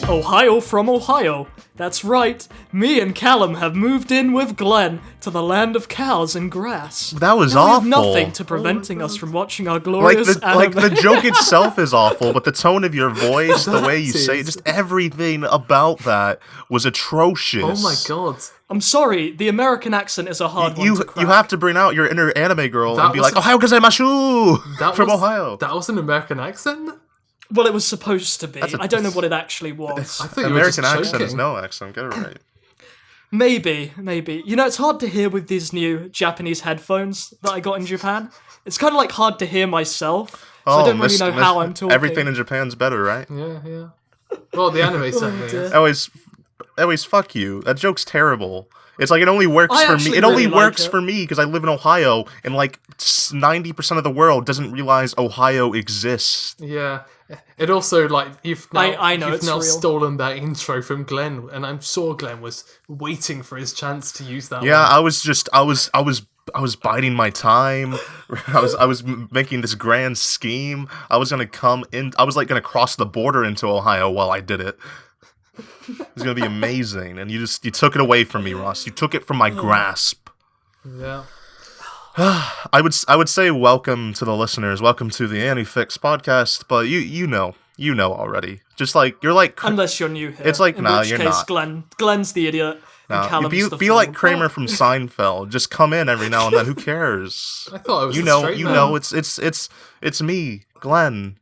Ohio from Ohio. That's right, me and Callum have moved in with Glen to the land of cows and grass. That was now awful. We have nothing to preventing us from watching our glorious anime. The joke itself is awful, but the tone of your voice, the way you say it, just everything about that was atrocious. Oh my god. I'm sorry, the American accent is a hard one to crack. You have to bring out your inner anime girl and be like, Ohio gozaimasu! From Ohio. That was an American accent? Well, it was supposed to be. I don't know what it actually was. I think American accent is no accent. Get it right. Maybe. You know, it's hard to hear with these new Japanese headphones that I got in Japan. It's kind of like hard to hear myself, so I don't really know how I'm talking. Everything in Japan's better, right? Yeah. Well, the anime segment is. Always fuck you. That joke's terrible. It's like it only works for me. It only works for me because I live in Ohio, and like 90% of the world doesn't realize Ohio exists. Yeah. It also, like, you've now real. stolen that intro from Glen, and I'm sure Glen was waiting for his chance to use that. Yeah, one. I was biding my time. I was making this grand scheme. I was gonna gonna cross the border into Ohio while I did it. It was gonna be amazing, and you took it away from me, Russ. You took it from my grasp. Yeah. I would say welcome to the listeners, welcome to the AniFix podcast, but you know already. Just like you're like unless you're new here. It's like in which you're case, not. Glen's the idiot. No, and Callum's be like Kramer from Seinfeld. Just come in every now and then. Who cares? I thought it was you know it's me, Glen.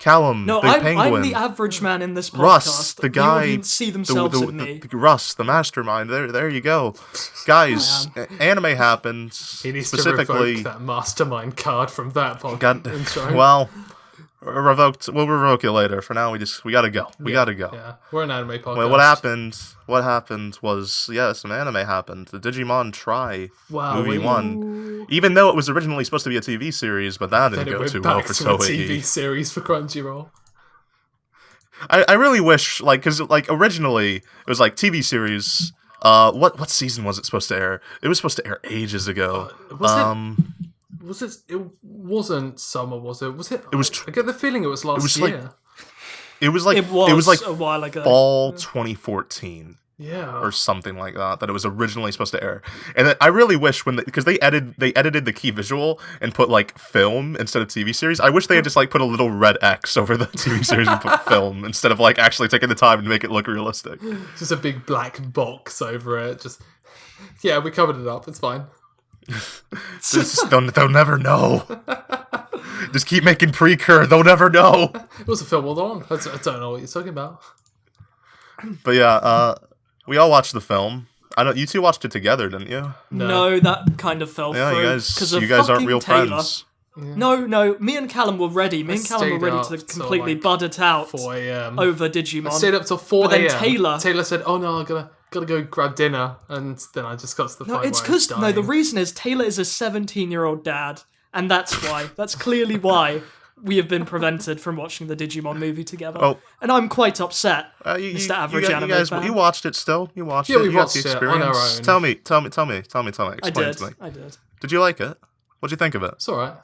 Callum, no, the penguin. I'm the average man in this podcast. Russ, the guy. The audience see themselves in me. Russ, the mastermind. There you go, guys. Anime happens. He needs specifically to revoke that mastermind card from that podcast. Well, we'll revoke it later. For now, we gotta go. We gotta go. Yeah, we're an anime podcast. Well, what happened was some anime happened. The Digimon Tri movie 1. Even though it was originally supposed to be a TV series, but that didn't go too well for Toei. TV series for Crunchyroll. I really wish, because originally it was TV series. What season was it supposed to air? It was supposed to air ages ago. Was it? It wasn't summer, was it? Was it? It was. I get the feeling it was last year. It was a while ago. Fall 2014. Yeah. Or something like that it was originally supposed to air. And I really wish because they edited the key visual and put film instead of TV series. I wish they had just put a little red X over the TV series and put film instead of actually taking the time to make it look realistic. Just a big black box over it. Yeah, we covered it up. It's fine. They'll never know. Just keep making pre-cur. They'll never know. It was a film all on. I don't know what you're talking about. But yeah, we all watched the film. I know you two watched it together, didn't you? No, that kind of fell through. You guys aren't real Taylor. friends. Yeah. No, me and Callum were ready. Me and Callum were ready to completely bud it out 4 a.m. over Digimon. I stayed up till 4 a.m. But then Taylor said, "Oh no, I gotta go grab dinner," and then I just got to the point. No, it's because the reason is Taylor is a 17-year-old dad, and that's why. That's clearly why we have been prevented from watching the Digimon movie together. Oh. And I'm quite upset, Mr. Average Anime fan. You watched it still? You watched it? Yeah, we watched the it on our own. Tell me. Explain to me. I did. Did you like it? What'd you think of it? It's alright.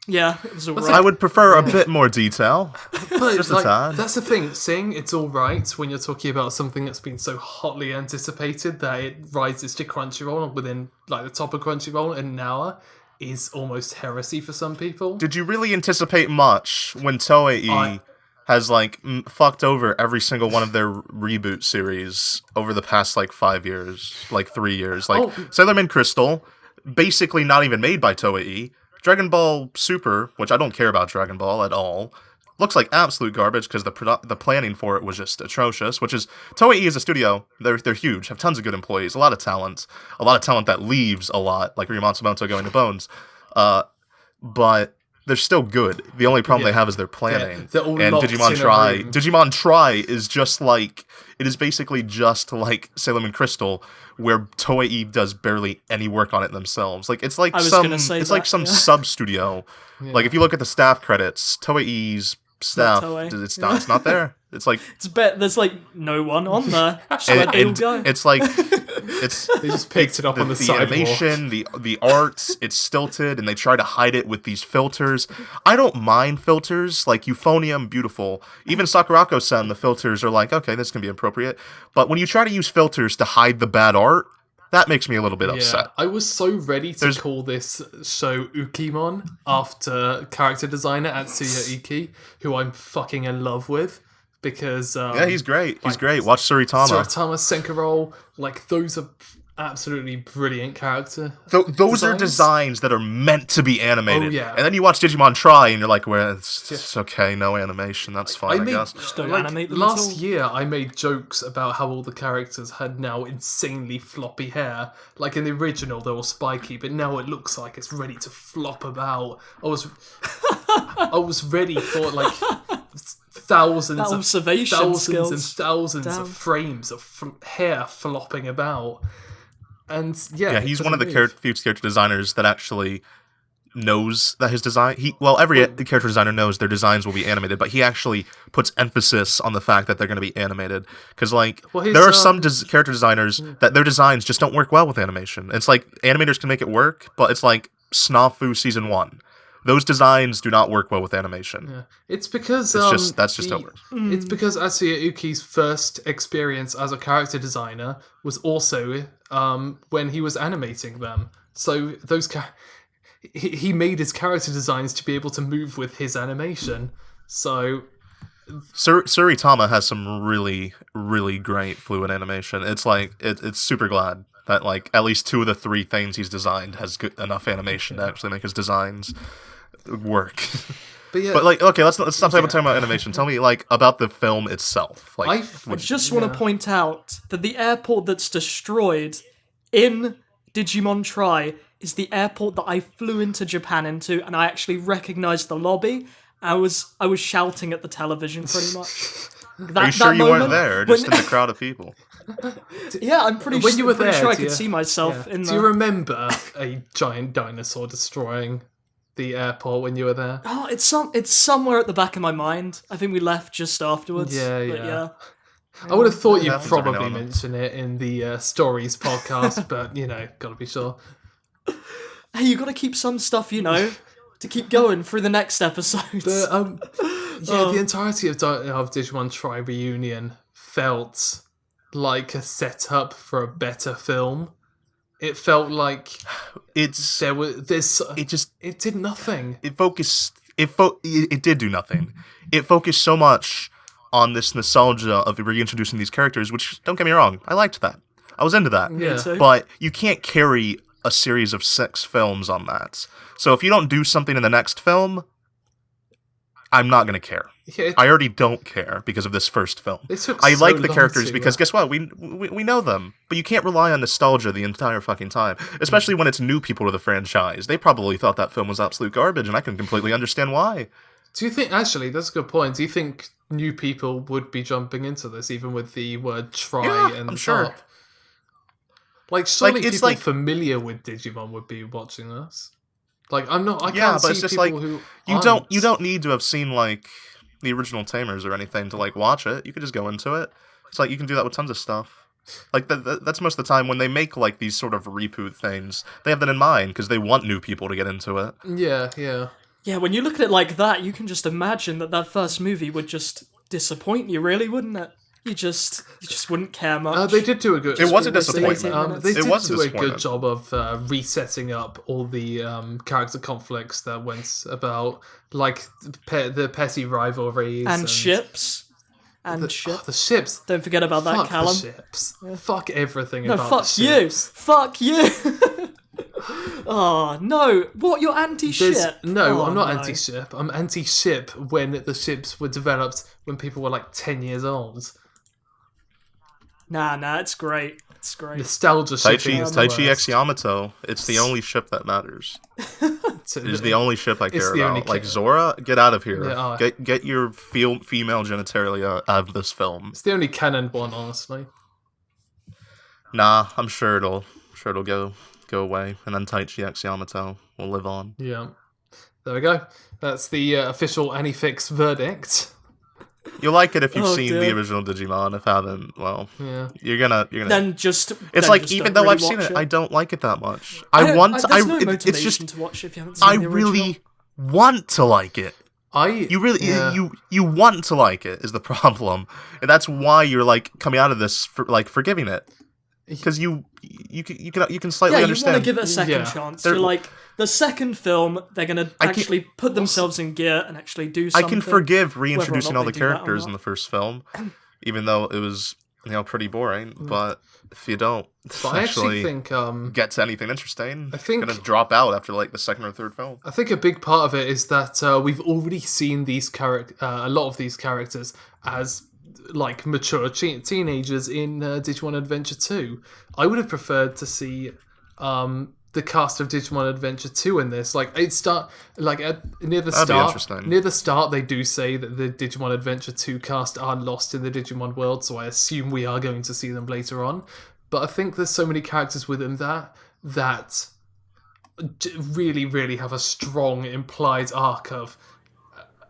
Yeah, it was alright. I would prefer a bit more detail. But just a tad. That's the thing, saying it's alright when you're talking about something that's been so hotly anticipated that it rises to Crunchyroll within the top of Crunchyroll in an hour is almost heresy for some people. Did you really anticipate much when Toei has fucked over every single one of their reboot series over the past 5 years, 3 years? Sailor Moon Crystal, basically not even made by Toei. Dragon Ball Super, which I don't care about Dragon Ball at all, looks like absolute garbage because the planning for it was just atrocious. Which is Toei is a studio; they're huge, have tons of good employees, a lot of talent that leaves a lot, like Ryu Matsumoto going to Bones. But they're still good. The only problem they have is their planning. They're all and locked Digimon in Tri. a room. Digimon Tri is just it is basically just like Sailor Moon Crystal, where Toei does barely any work on it themselves. It's some sub studio. Yeah. If you look at the staff credits, Toei's staff, it's not there. It's like there's like no one on there. Go. It's like they just picked it up on the sidewalk. Animation, the art, it's stilted, and they try to hide it with these filters. I don't mind filters, like euphonium, beautiful. Even Sakurako-san, the filters are like, okay, this can be appropriate. But when you try to use filters to hide the bad art, that makes me a little bit upset. I was so ready to call this show Ukimon after character designer Atsuya Iki, who I'm fucking in love with. Because he's great. He's great. Watch Suritama. Cencoroll, like those are absolutely brilliant character. Those are designs that are meant to be animated. Oh, yeah. And then you watch Digimon Tri, and you're like, well, it's okay, no animation. That's fine, I guess. Just don't animate them last year, I made jokes about how all the characters had now insanely floppy hair. Like in the original, they were spiky, but now it looks like it's ready to flop about. I was ready for like thousands of frames of hair flopping about. And he's one of the few character designers that actually knows that his design. Every character designer knows their designs will be animated, but he actually puts emphasis on the fact that they're going to be animated. Because there are some character designers that their designs just don't work well with animation. It's like animators can make it work, but it's like Snafu Season 1. Those designs do not work well with animation. Yeah. It's because that's just how it works. It's because Atsuya Uki's first experience as a character designer was also when he was animating them. So he made his character designs to be able to move with his animation. So Suritama has some really, really great fluid animation. It's like it's super glad that like at least 2 of the 3 things he's designed has good enough animation to actually make his designs work. But like, okay, let's not talk about animation. Tell me like about the film itself. Like, I just want to point out that the airport that's destroyed in Digimon Tri is the airport that I flew into Japan into, and I actually recognized the lobby. I was shouting at the television pretty much. Are you sure you weren't there, just in the crowd of people? Yeah, I'm pretty when you were there, sure I could see myself in Do you remember a giant dinosaur destroying the airport when you were there? Oh, it's somewhere at the back of my mind. I think we left just afterwards. Yeah. I would have thought you'd probably mention it in the Stories podcast, but, gotta be sure. Hey, you gotta keep some stuff, to keep going through the next episodes. The entirety of Digimon Tri Reunion felt like a setup for a better film. It felt like it did nothing. It did do nothing. It focused so much on this nostalgia of reintroducing these characters, which, don't get me wrong, I liked that. I was into that. Yeah. But you can't carry a series of 6 films on that. So if you don't do something in the next film, I'm not going to care. Yeah, I already don't care because of this first film. I like the characters because guess what? We know them. But you can't rely on nostalgia the entire fucking time. Especially when it's new people to the franchise. They probably thought that film was absolute garbage, and I can completely understand why. Do you think, actually, that's a good point. Do you think new people would be jumping into this, even with the word try and I'm top? sure. Like, surely people familiar with Digimon would be watching this. Like, I can't see people who you don't need to have seen, like, the original Tamers or anything to, like, watch it. You could just go into it. It's like, you can do that with tons of stuff. Like, that's most of the time when they make, like, these sort of reboot things, they have that in mind, because they want new people to get into it. Yeah. Yeah, when you look at it like that, you can just imagine that first movie would just disappoint you, really, wouldn't it? You just wouldn't care much. They did do a good. It was a disappointment. They did do a good job of resetting up all the character conflicts that went about, like the petty rivalries and ships. The ships. Don't forget about that, Callum. The ships. Yeah. Fuck everything about the ships. Fuck you. Oh, no. What, you're anti-ship? No, I'm not anti-ship. I'm anti-ship when the ships were developed when people were like 10 years old. Nah, it's great. It's great. Nostalgia shipping is the Taichi X Yamato. It's the only ship that matters. It's the only ship I care about. Like, Zora, get out of here. Yeah, get your female genitalia out of this film. It's the only canon one, honestly. Nah, I'm sure it'll go away, and then Taichi X Yamato will live on. Yeah. There we go. That's the official AniFix verdict. You'll like it if you've seen the original Digimon. If haven't, well, you're gonna. Then just. It's like even though I've seen it, I don't like it that much. It's just to watch if you haven't seen the original. really want to like it. You want to like it is the problem, and that's why you're like coming out of this forgiving it, because you can slightly understand. You want to give it a second chance. You're like, the second film, they're gonna actually put themselves in gear and actually do something. I can forgive reintroducing all the characters in the first film, even though it was pretty boring. But if you don't actually think get to anything interesting, I think it's gonna drop out after like the second or third film. I think a big part of it is that we've already seen a lot of these characters as like mature teenagers in Digimon Adventure 2. I would have preferred to see the cast of Digimon Adventure 2 in this. Like near the start they do say that the Digimon Adventure 2 cast are lost in the Digimon world, so I assume we are going to see them later on. But I think there's so many characters within that really, really have a strong implied arc of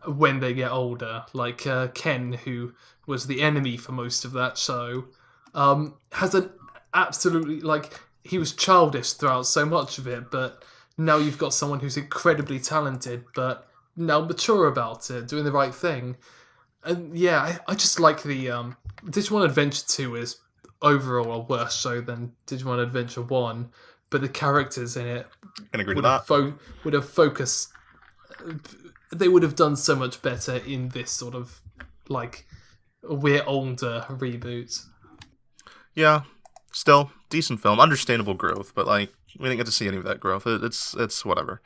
when they get older. Like Ken, who was the enemy for most of that show, has an absolutely, like, he was childish throughout so much of it, but now you've got someone who's incredibly talented, but now mature about it, doing the right thing. And yeah, I just like the Digimon Adventure 2 is overall a worse show than Digimon Adventure 1, but the characters in it would have focused. They would have done so much better in this sort of like we're older reboot. Yeah, still decent film, understandable growth, but like we didn't get to see any of that growth. It's whatever.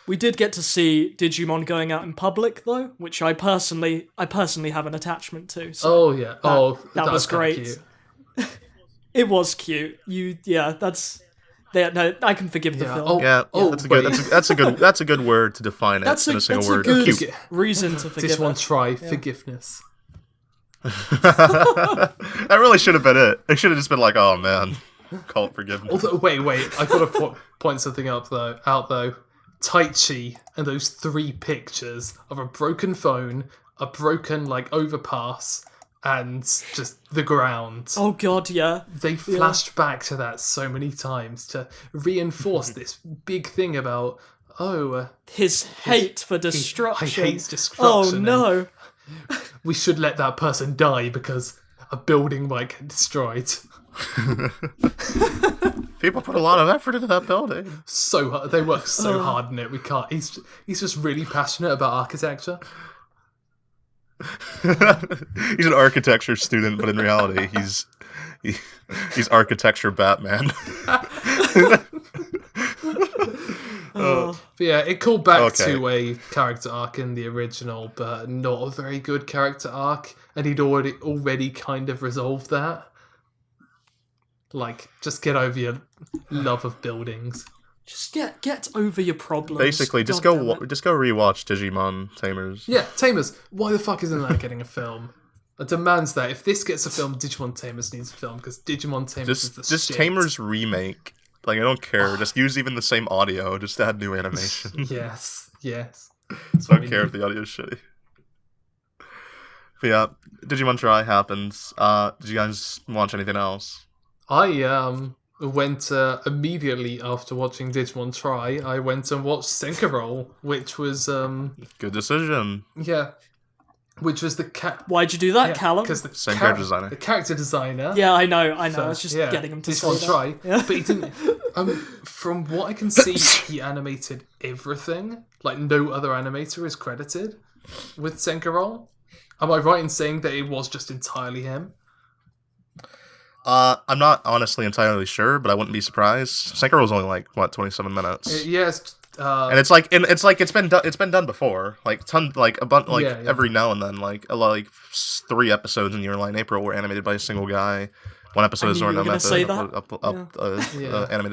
We did get to see Digimon going out in public though, which I personally have an attachment to. So that was great. Cute. It was cute. I can forgive the film. That's a good word to define it. That's a good reason to forgive it. Digimon Tri, forgiveness. That really should have been it. It should have just been like, oh man, call it forgiveness. Although, wait, I gotta point something out though. Taichi and those 3 pictures of a broken phone, a broken like overpass, and just the ground. Oh god, yeah. They flashed back to that so many times to reinforce this big thing about his hate for destruction. He hates destruction. Oh no. We should let that person die because a building might get destroyed. People put a lot of effort into that building. So hard. They work so hard in it. We can't. He's just really passionate about architecture. He's an architecture student, but in reality, he's architecture Batman. But yeah, it called back to a character arc in the original, but not a very good character arc, and he'd already kind of resolved that. Like, just get over your love of buildings. Just get over your problems. Basically, just go rewatch Digimon Tamers. Yeah, Tamers. Why the fuck isn't that getting a film? It demands that. If this gets a film, Digimon Tamers needs a film, because Digimon Tamers is the shit. Just Tamers remake. Like, I don't care. Just use even the same audio. Just add new animation. Yes. I don't care if the audio is shitty. But yeah, Digimon Tri happens. Did you guys watch anything else? I went immediately after watching Digimon Tri. I went and watched Cencoroll, which was good decision. Yeah, which was the Why'd you do that, Callum? Because the designer, the character designer. Yeah, I know. I was just getting him to Digimon Tri, but he didn't. From what I can see, he animated everything. Like no other animator is credited with Cencoroll. Am I right in saying that it was just entirely him? I'm not honestly entirely sure, but I wouldn't be surprised. Cencoroll was only like 27 minutes. Yes, and it's been done before, every now and then, like 3 episodes in Your Lie in April were animated by a single guy. 1 episode is animated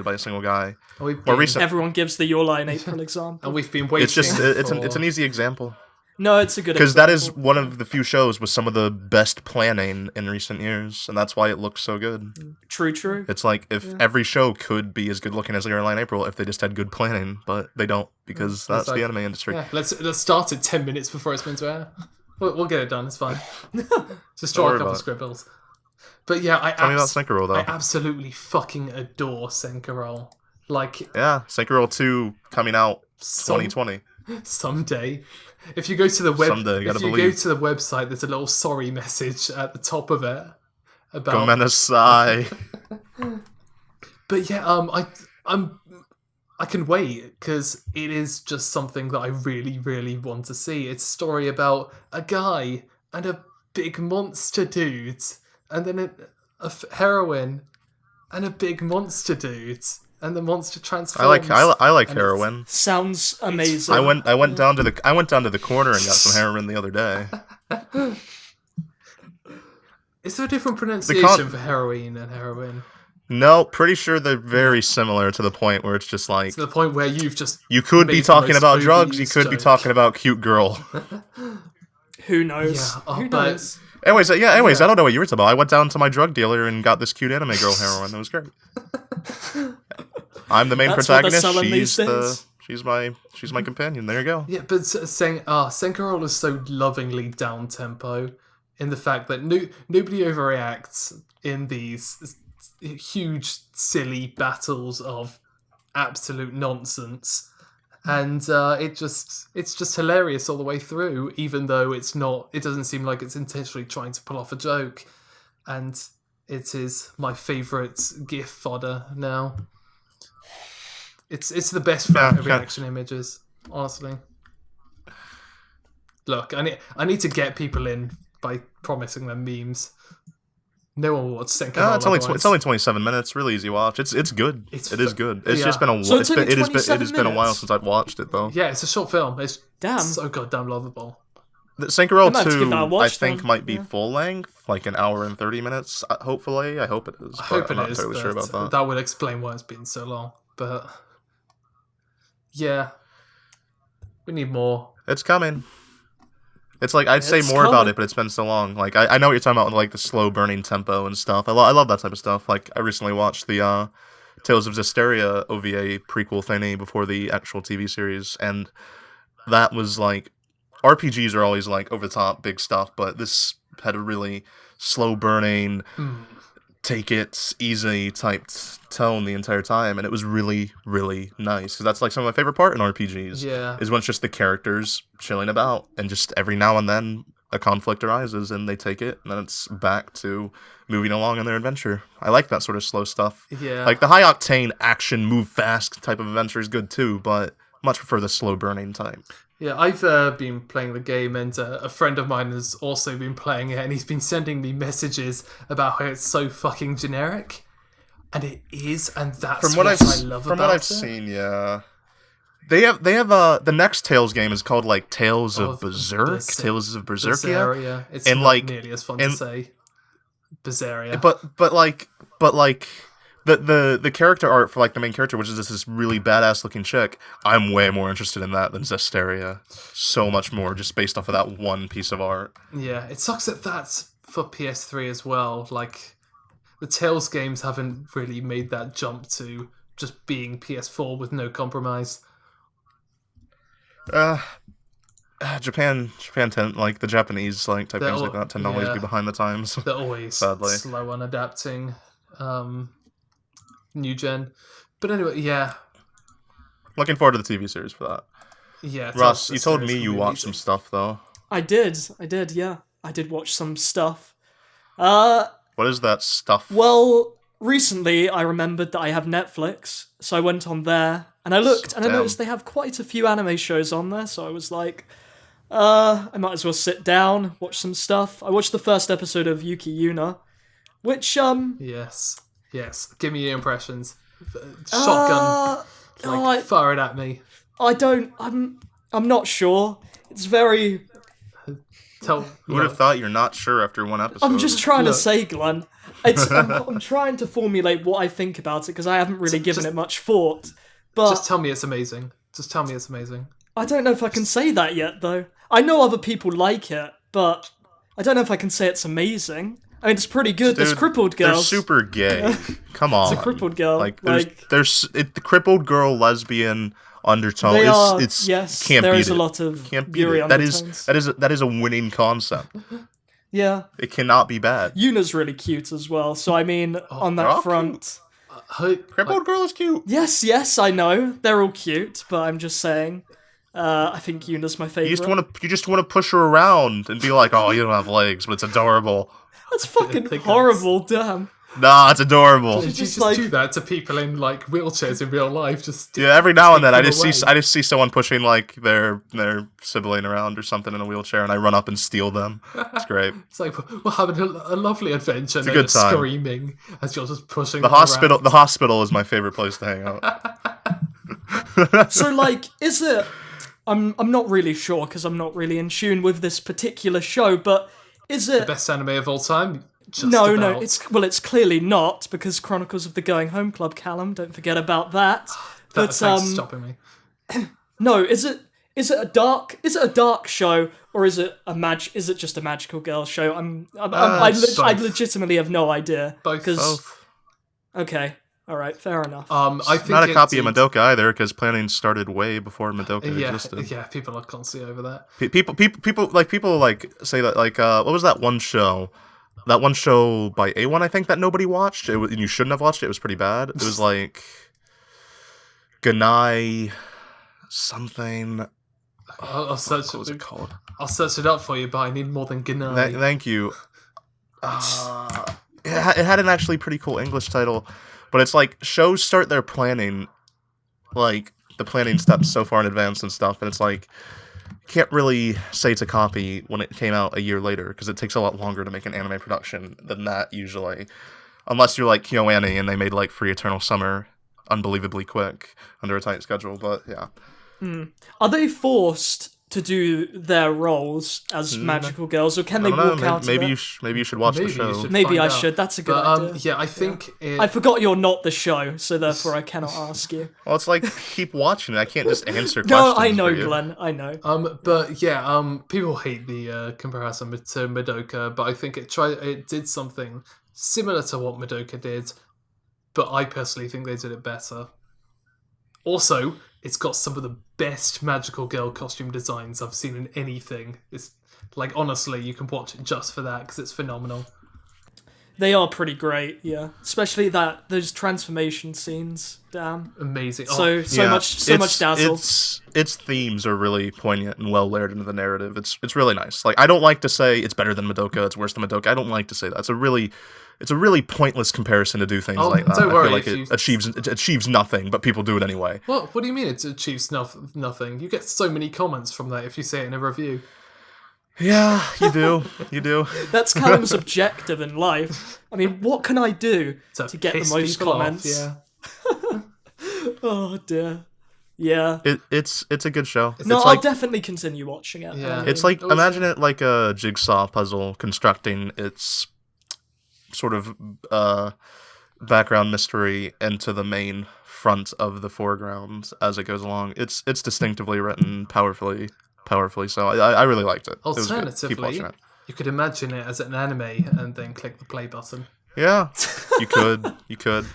by a single guy. More recent, everyone gives the Your Lie in April example, and we've been waiting. It's an easy example. No, it's a good because that is one of the few shows with some of the best planning in recent years, and that's why it looks so good. True. It's like if every show could be as good looking as Your Lie in April if they just had good planning, but they don't because that's the anime industry. Yeah, let's start it 10 minutes before it's meant to air. We'll get it done. It's fine. Just draw a couple scribbles. But yeah, Tell me about Cencoroll, though. I absolutely fucking adore Cencoroll. Like, yeah, Cencoroll 2 coming out 2020. Someday. If you go to the go to the website, there's a little sorry message at the top of it about Gomenasai. But yeah, I can wait because it is just something that I really, really want to see. It's a story about a guy and a big monster dude, and then a heroine and a big monster dude, and the monster transforms. I like heroine. Sounds amazing. I went down to the corner and got some heroine the other day. Is there a different pronunciation for heroine and heroine? No, pretty sure they're very similar to the point where it's just like... To the point where you've just... You could be talking about drugs, you could be talking about cute girl. Who knows? Yeah, Who knows? Anyways, I don't know what you were talking about. I went down to my drug dealer and got this cute anime girl heroine. That was great. I'm the main protagonist. She's my companion. There you go. Yeah, but Cencoroll is so lovingly down-tempo in the fact that nobody overreacts in these huge, silly battles of absolute nonsense, and it's just hilarious all the way through. Even though it doesn't seem like it's intentionally trying to pull off a joke, and it is my favourite GIF fodder now. It's the best reaction images, honestly. Look, I need to get people in by promising them memes. No one will watch Cencoroll. It's only 27 minutes. Really easy watch. It's good. It is good. It's just been a so it has been a while since I've watched it though. Yeah, it's a short film. It's so goddamn lovable. The Cencoroll 2, I think, might be full length, like an hour and 30 minutes. Hopefully, I hope it is. I'm not totally sure about that. That would explain why it's been so long. But yeah, we need more. It's coming. It's like, I'd say more about it, but it's been so long. Like, I know what you're talking about, like, the slow burning tempo and stuff. I love that type of stuff. Like, I recently watched the Tales of Zestiria OVA prequel thingy before the actual TV series, and that was, like, RPGs are always, like, over-the-top, big stuff, but this had a really slow burning, take it easy type tone the entire time, and it was really, really nice. Because that's like some of my favorite part in RPGs. Is when it's just the characters chilling about, and just every now and then a conflict arises, and they take it, and then it's back to moving along in their adventure. I like that sort of slow stuff. Yeah. Like the high octane action, move fast type of adventure is good too, but much prefer the slow burning type. Yeah, I've been playing the game, and a friend of mine has also been playing it, and he's been sending me messages about how it's so fucking generic, and it is, and that's what I love about it. From what I've seen, yeah. They have the next Tales game is called like Tales of Berserk, Tales of Berserkia. It's not like nearly as fun to say. Berseria. But like the character art for like the main character, which is just this really badass looking chick, I'm way more interested in that than Zestiria. So much more, just based off of that one piece of art. Yeah, it sucks that that's for PS3 as well. Like, the Tales games haven't really made that jump to just being PS4 with no compromise. Japan tend, like the Japanese like type things like that tend to always be behind the times. They're always slow on adapting new gen. But anyway, yeah. Looking forward to the TV series for that. Yeah. Russ, you told me you watched some stuff though. I did, yeah. I did watch some stuff. What is that stuff? Well, recently I remembered that I have Netflix, so I went on there and I looked and I noticed they have quite a few anime shows on there, so I was like, I might as well sit down, watch some stuff. I watched the first episode of Yuki Yuna, which, Yes. Give me your impressions. Shotgun. Fire it at me. I'm not sure. It's very... Who would have thought you're not sure after one episode? I'm just trying to say, Glen. I'm trying to formulate what I think about it, because I haven't really given it much thought. But just tell me it's amazing. I don't know if I can say that yet, though. I know other people like it, but I don't know if I can say it's amazing. I mean, it's pretty good. Dude, there's crippled girls. They're super gay. Come on. It's a crippled girl. There's the crippled girl, lesbian, undertone. They are, it's yes, can't there beat is a it. lot of Can't beat Yuri it. undertones. That is a winning concept. Yeah. It cannot be bad. Yuna's really cute as well, so I mean, on that front... Crippled girl is cute. Yes, I know. They're all cute, but I'm just saying. I think Yuna's my favourite. You just want to push her around and be like, oh, you don't have legs, but it's adorable. That's fucking horrible, damn. Nah, it's adorable. Did you just do that to people in like wheelchairs in real life? Every now and then I just see someone pushing like their sibling around or something in a wheelchair, and I run up and steal them. It's great. It's like we're having a lovely adventure. It's a good time. Screaming as you're just pushing the hospital. around. The hospital is my favorite place to hang out. So, like, is it? I'm not really sure because I'm not really in tune with this particular show, but is it the best anime of all time? No, it's clearly not, because Chronicles of the Going Home Club, Callum, don't forget about that. Thanks for stopping me. No, is it a dark show, or is it just a magical girl show? I legitimately have no idea. Both. Okay. All right, fair enough. I think not a copy of Madoka either, because planning started way before Madoka existed. Yeah, people are constantly over that. People say that what was that one show? That one show by A1, I think, that nobody watched. And you shouldn't have watched it. It was pretty bad. It was like Haganai something. I'll search what was it called? I'll search it up for you, but I need more than Haganai. Thank you. It had an actually pretty cool English title, but it's like shows start their planning, like the planning steps so far in advance and stuff, and it's like can't really say it's a copy when it came out a year later, because it takes a lot longer to make an anime production than that usually, unless you're like KyoAni and they made like Free Eternal Summer unbelievably quick under a tight schedule. But yeah. Are they forced to do their roles as magical girls, or can they walk out? Maybe you should watch the show. Maybe I should. That's a good idea. Yeah, I think I forgot you're not the show, so therefore I cannot ask you. Well, it's like keep watching it. I can't just answer questions. No, I know, Glen. I know. But yeah, people hate the comparison to Madoka, but I think it did something similar to what Madoka did, but I personally think they did it better. Also, it's got some of the best magical girl costume designs I've seen in anything. It's like, honestly, you can watch it just for that, because it's phenomenal. They are pretty great, yeah. Especially those transformation scenes. Damn, amazing. So much dazzle. Its themes are really poignant and well layered into the narrative. It's really nice. Like, I don't like to say it's better than Madoka, it's worse than Madoka. I don't like to say that. It's a really pointless comparison to do things like that. Don't worry, I feel like it achieves nothing, but people do it anyway. What do you mean it achieves nothing? You get so many comments from that if you say it in a review. Yeah, you do. You do. That's Callum's objective in life. I mean, what can I do to get the most comments? Yeah. Oh dear. Yeah. It's a good show. I'll definitely continue watching it. Yeah. It's like, imagine it like a jigsaw puzzle constructing its sort of background mystery into the main front of the foreground as it goes along. It's distinctively written, powerfully. So I really liked it. Alternatively, you could imagine it as an anime and then click the play button. Yeah, you could,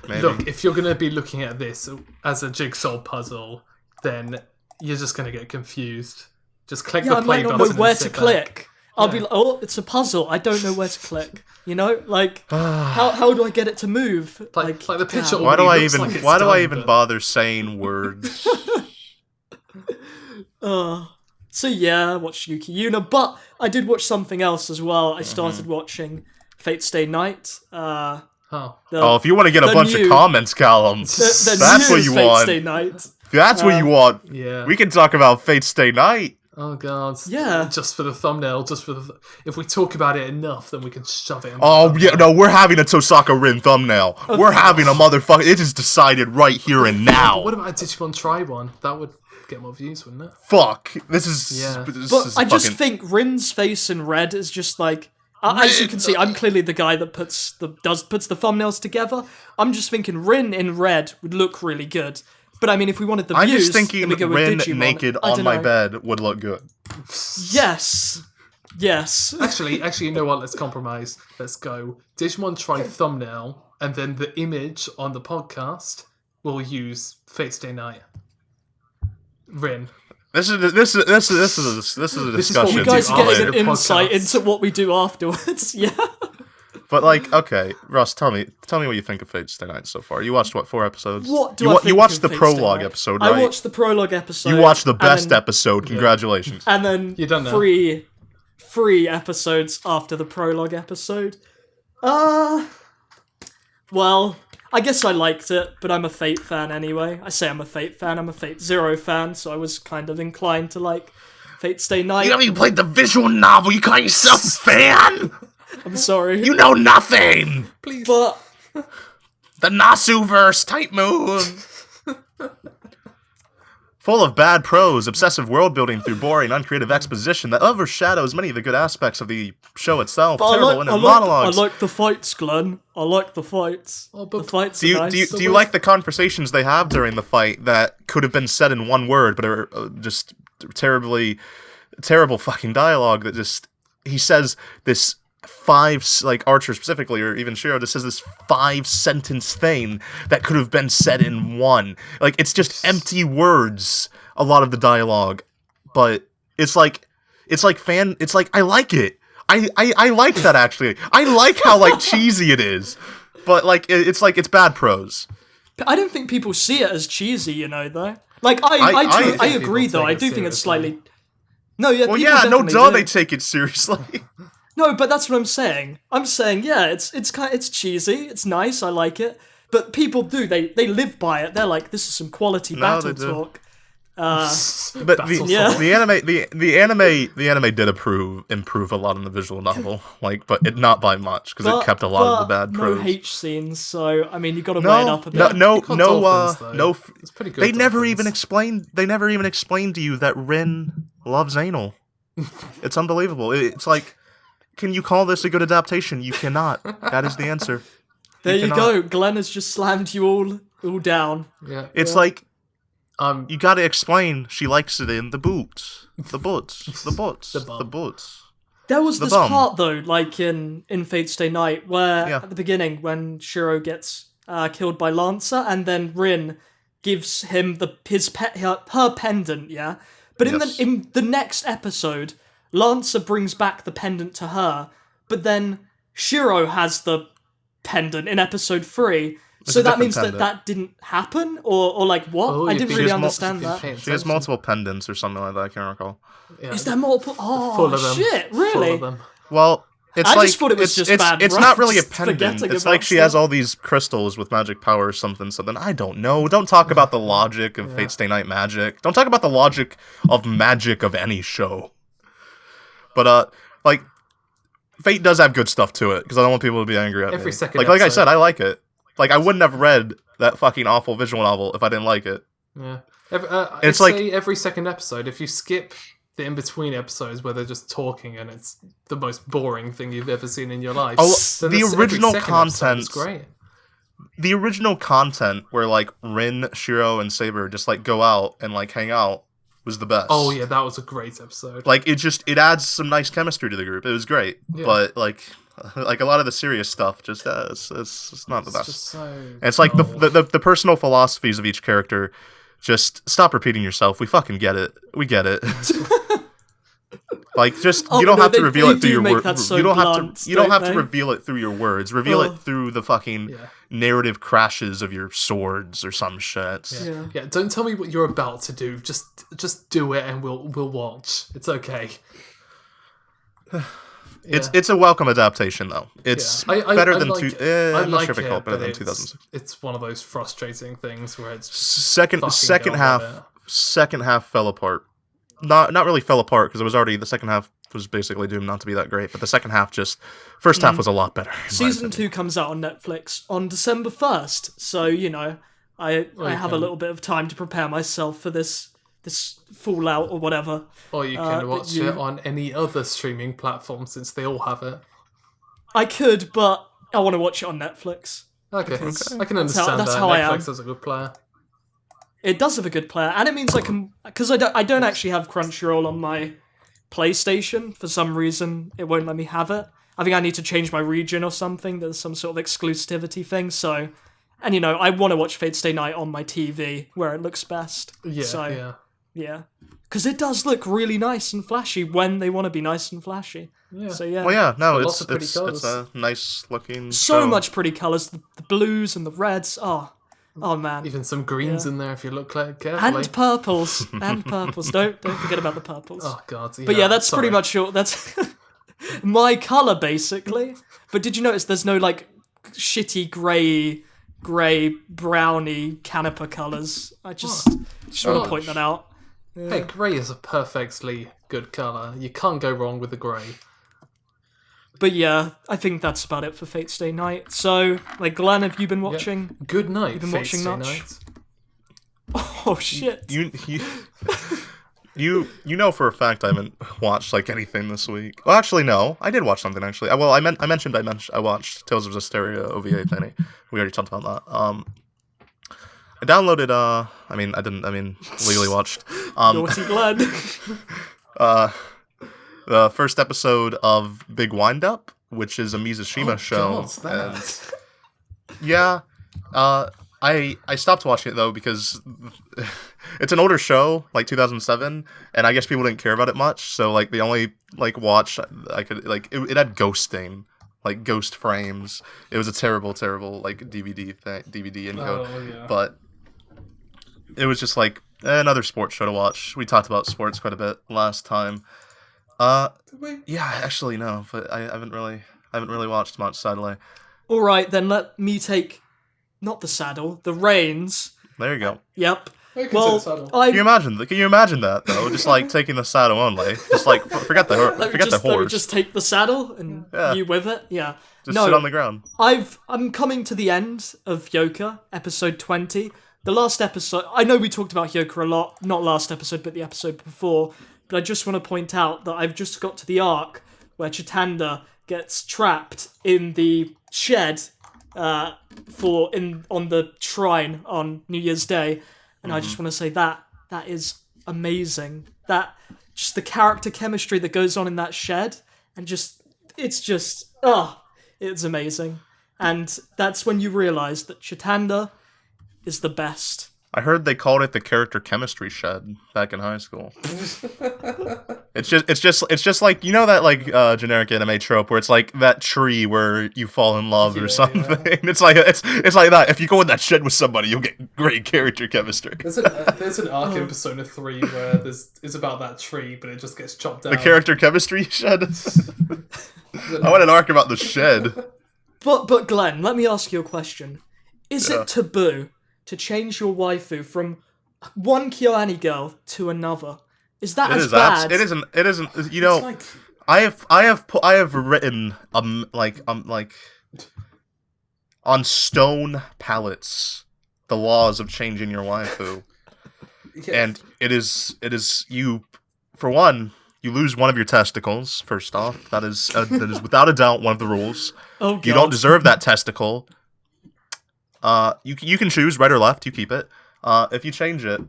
maybe. Look, if you're going to be looking at this as a jigsaw puzzle, then you're just going to get confused. Just click the play button. I might not know where to click. I'll be like, oh, it's a puzzle. I don't know where to click. You know, like how do I get it to move? Like the picture. Why do I even bother saying words? So yeah, I watched Yuki Yuna, but I did watch something else as well. I started watching Fate Stay Night. If you want to get a bunch of comments, Callum, that's what you Fate want. Stay Night. That's what you want. Yeah. We can talk about Fate Stay Night. Oh god. Yeah. Just for the thumbnail, if we talk about it enough, then we can shove it in. We're having a Tosaka Rin thumbnail. We're having a motherfucker. It is decided right here and now. But what about a Digimon Tri one? That would get more views, wouldn't it? Fuck. This is just think Rin's face in red is just like, as you can see, I'm clearly the guy that puts the thumbnails together. I'm just thinking Rin in red would look really good. But I mean, if we wanted the views, I'm just thinking then we go with Rin Digimon. naked on my bed would look good. Yes. Actually, you know what? Let's compromise. Let's go Digimon Tri thumbnail, and then the image on the podcast will use Fate Stay Night. Rin. This is a discussion. You guys are getting an insight into what we do afterwards. Yeah. But like, okay, Russ, tell me what you think of Fate Stay Night so far. You watched 4 episodes? What do I think you watched of the Fate prologue Stay Night? episode, right? I watched the prologue episode. You watched the best episode. Congratulations. And then you done three episodes after the prologue episode. Well, I guess I liked it, but I'm a Fate fan anyway. I say I'm a Fate fan. I'm a Fate Zero fan, so I was kind of inclined to like Fate Stay Night. You haven't even played the visual novel. You call yourself a fan? I'm sorry. You know nothing. Please. But the Nasu-verse type move. Full of bad prose, obsessive world building through boring, uncreative exposition that overshadows many of the good aspects of the show itself. Terrible inner monologues. I like the fights, Glen. I like the fights. The fights are nice. Do you like the conversations they have during the fight that could have been said in one word, but are just terrible fucking dialogue that just... He says this 5, like Archer specifically, or even Shiro, just says this 5-sentence thing that could have been said in one. Like, it's just empty words, a lot of the dialogue. But it's like I like it. I like that, actually. I like how, like, cheesy it is. But, like, it's bad prose. I don't think people see it as cheesy, though. Like, I agree, though. I do think it's slightly... No, yeah, well, yeah, no duh, they take it seriously. No, but that's what I'm saying. I'm saying, yeah, it's cheesy, it's nice, I like it. But people do, they live by it. They're like, this is some quality battle talk. But the anime did improve a lot in the visual novel, like, but not by much because it kept a lot of the bad prose. No H scenes, so I mean, you got to weigh it up a bit. No. It's pretty good. They never even explained to you that Rin loves anal. It's unbelievable. It's like, can you call this a good adaptation? You cannot. That is the answer. There you go. Glen has just slammed you all down. Yeah. It's like, you gotta explain she likes it in the boots. The boots. There was this part, though, like in Fate Stay Night, where at the beginning, when Shiro gets killed by Lancer, and then Rin gives him her pendant, yeah? But in the next episode, Lancer brings back the pendant to her, but then Shiro has the pendant in episode 3. So that means that didn't happen? Or like, what? Oh, I didn't really understand that. She has multiple pendants or something like that, I can't recall. Yeah. Is there multiple? Oh, full of them. Shit, really? Full of them. Well, I just thought it was just bad. It's not really a pendant. It's like she has all these crystals with magic power or something. I don't know. Don't talk about the logic of Fate Stay Night magic. Don't talk about the logic of any show. But, like, Fate does have good stuff to it, because I don't want people to be angry at me. Every second like I said, I like it. Like, I wouldn't have read that fucking awful visual novel if I didn't like it. Yeah. It's like every second episode, if you skip the in-between episodes where they're just talking and it's the most boring thing you've ever seen in your life. Oh, the original content is great. The original content where, like, Rin, Shiro, and Saber just, like, go out and, like, hang out was the best. Oh, yeah, that was a great episode. Like, it adds some nice chemistry to the group. It was great. Yeah. But, like a lot of the serious stuff just it's not the best. Just so it's like the personal philosophies of each character. Just stop repeating yourself. We fucking get it. We get it. Like, just you don't have to reveal it through your words. You don't have to reveal it through your words. Reveal it through the fucking narrative crashes of your swords or some shit. Yeah. Don't tell me what you're about to do. Just do it, and we'll watch. It's okay. It's a welcome adaptation, though. It's better than I'm not sure if I call it better than 2006. It's one of those frustrating things where it's second half fell apart. Not really fell apart because it was already the second half was basically doomed not to be that great. But the second half first half was a lot better. Season 2 comes out on Netflix on December 1st, so I have a little bit of time to prepare myself for this fallout or whatever. Or you can watch it on any other streaming platform since they all have it. I could, but I want to watch it on Netflix. Okay. I can understand that's that. How Netflix has a good player. It does have a good player, and it means I can... Because I don't actually have Crunchyroll on my PlayStation. For some reason, it won't let me have it. I think I need to change my region or something. There's some sort of exclusivity thing, so... And, I want to watch Fate Stay Night on my TV, where it looks best. Yeah, so, Yeah. Because it does look really nice and flashy when they want to be nice and flashy. Yeah. So yeah. Well, yeah, no, Lots of pretty it's colours. a nice looking So show. much pretty colours. The blues and the reds. Oh man. Even some greens in there if you look carefully. And purples. And purples. Don't forget about the purples. Oh god. Yeah, But yeah, that's sorry. pretty much all. That's my colour, basically. But did you notice there's no, like, shitty grey, browny Canipa colours? I just want to point that out. Yeah. Hey, grey is a perfectly good colour. You can't go wrong with the grey. But yeah, I think that's about it for Fate Stay Night. So, like, Glen, have you been watching? Yeah. Good night, You've been Fate watching Stay much? Night. Oh shit! You know for a fact I haven't watched like anything this week. Well, actually, no, I did watch something actually. Well, I mentioned I watched Tales of Zestiria OVA thing. We already talked about that. I downloaded. I didn't. Legally watched. Naughty Glen. The first episode of Big Wind Up, which is a Mizashima show. God, that. Yeah. I stopped watching it though because it's an older show, like 2007, and I guess people didn't care about it much. So like the only like watch I could like it had ghosting, like ghost frames. It was a terrible like DVD encode. Oh, yeah. But it was just like another sports show to watch. We talked about sports quite a bit last time. Did we? Yeah, actually no, but I haven't really watched much, sadly. All right, then let me take not the saddle, the reins. There you go. Yep. Well, Can you imagine that though? Just like taking the saddle only. Just like forget the horse. Let me just take the saddle and you with it. Yeah. Just sit on the ground. I'm coming to the end of Hyoka, episode 20. The last episode, I know we talked about Hyoka a lot, not last episode, but the episode before, but I just want to point out that I've just got to the arc where Chitanda gets trapped in the shed on the shrine on New Year's Day, and I just want to say that is amazing. That just the character chemistry that goes on in that shed, and it's amazing. And that's when you realise that Chitanda is the best. I heard they called it the character chemistry shed back in high school. It's just like, you know that like generic anime trope where it's like that tree where you fall in love or something. Yeah. It's like that. If you go in that shed with somebody, you'll get great character chemistry. There's an arc in Persona 3 where it's about that tree, but it just gets chopped down. The character chemistry shed. I want an arc about the shed. But Glen, let me ask you a question. Is it taboo to change your waifu from one KyoAni girl to another? Is that as bad? It isn't. You know, like... I have written on stone pallets the laws of changing your waifu, and it is you. For one, you lose one of your testicles. First off, that is without a doubt one of the rules. Oh, God. You don't deserve that testicle. You can choose right or left. You keep it. If you change it,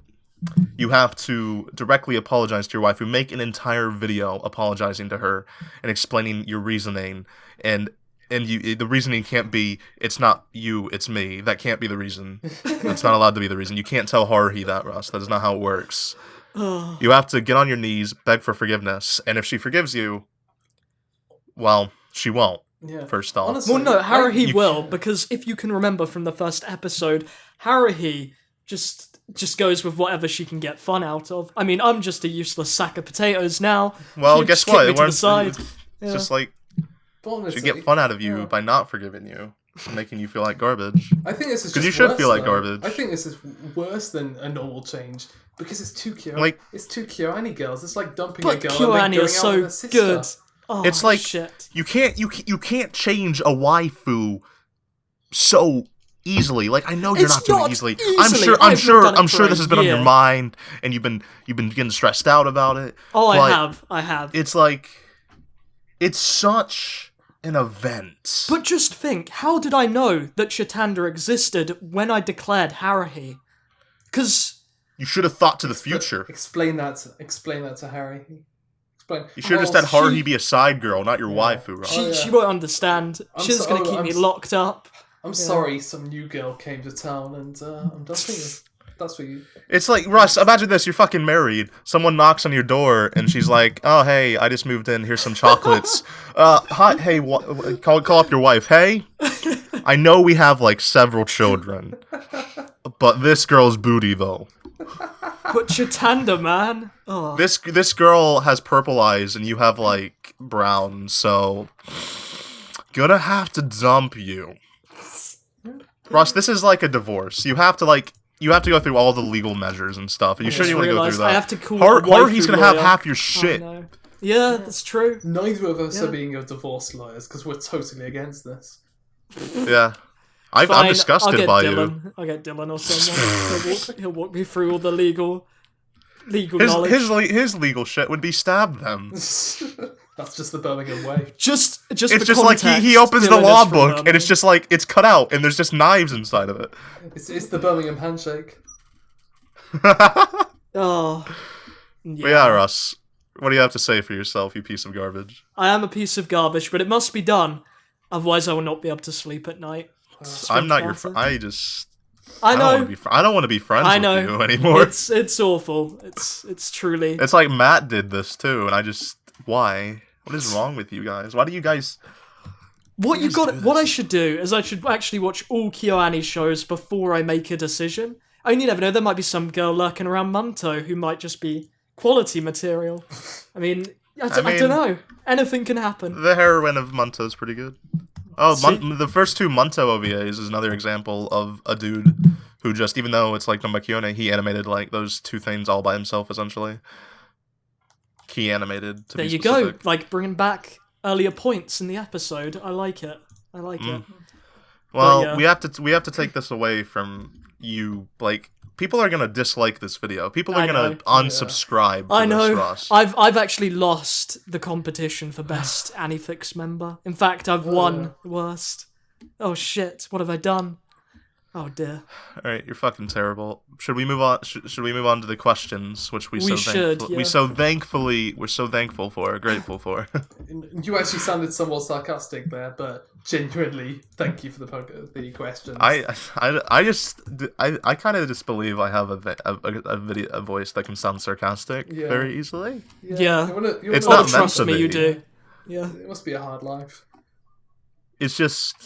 you have to directly apologize to your wife. You make an entire video apologizing to her and explaining your reasoning. And the reasoning can't be, it's not you, it's me. That can't be the reason. That's not allowed to be the reason. You can't tell Haruhi that, Russ. That is not how it works. You have to get on your knees, beg for forgiveness, and if she forgives you, well, she won't. Yeah. First off. Honestly, well, no, Haruhi will, because if you can remember from the first episode, Haruhi just goes with whatever she can get fun out of. I mean, I'm just a useless sack of potatoes now. Well, guess what? To the side. It's just like she get fun out of you by not forgiving you, making you feel like garbage. I think this is because you should feel like garbage. I think this is worse than a normal change because it's two KyoAni girls. It's like dumping a girl and then going out with a sister. Good. Oh, it's like shit. you can't change a waifu so easily. Like, I know you're not doing it easily. I'm sure this has been on your mind and you've been getting stressed out about it. Oh, I have. It's like it's such an event. But just think, how did I know that Chitanda existed when I declared Haruhi? Because you should have thought to the future. Explain that to Haruhi. You should have just had Haruhi be a side girl, not your waifu, right? She won't understand. She's going to keep me locked up. I'm sorry some new girl came to town and I'm dumping you. That's for you. It's like, Russ, imagine this, you're fucking married. Someone knocks on your door, and she's like, oh, hey, I just moved in, here's some chocolates. Hi, hey, call up your wife. Hey, I know we have, like, several children, but this girl's booty, though. Put your tanda, man. Oh. This girl has purple eyes, and you have, like, brown, so... Gonna have to dump you. Russ, this is like a divorce. You have to go through all the legal measures and stuff. Are you sure you want to go through that? I have to call or he's gonna have half your shit. Oh, no. Yeah, that's true. Neither of us are being divorce lawyers because we're totally against this. Yeah. I'm disgusted by Dylan. you. I'll get Dylan or someone. He'll walk me through all the legal knowledge. His legal shit would be stab them. That's just the Birmingham way. Just it's just like he opens the law book and it's just like it's cut out and there's just knives inside of it. It's the Birmingham handshake. Oh. Yeah, Russ. What do you have to say for yourself, you piece of garbage? I am a piece of garbage, but it must be done. Otherwise, I will not be able to sleep at night. I'm not your friend. I know. I don't want to be friends with you anymore. It's awful. It's truly. It's like Matt did this too, and why? What is wrong with you guys? Why do you guys? What I should do is I should actually watch all KyoAni shows before I make a decision. I mean, you never know. There might be some girl lurking around Munto who might just be quality material. I mean, I don't know. Anything can happen. The heroine of Munto is pretty good. Oh, the first two Munto OVAs is another example of a dude who just, even though it's like no Makione, he animated like those two things all by himself essentially. He animated. To there be you specific. go, like bringing back earlier points in the episode. I like it. It. Well, yeah. we have to take this away from you. Like, people are gonna dislike this video. People are gonna unsubscribe. I know. This, Russ. I've actually lost the competition for best AniFix member. In fact, I've won worst. Oh shit! What have I done? Oh dear. All right, you're fucking terrible. Should we move on? Should we move on to the questions, which we're so thankful for, grateful for. You actually sounded somewhat sarcastic there, but genuinely, thank you for the questions. I kind of just believe I have a voice that can sound sarcastic very easily. Yeah. It's not meant trust to me, be. you do. Yeah. It must be a hard life. It's just.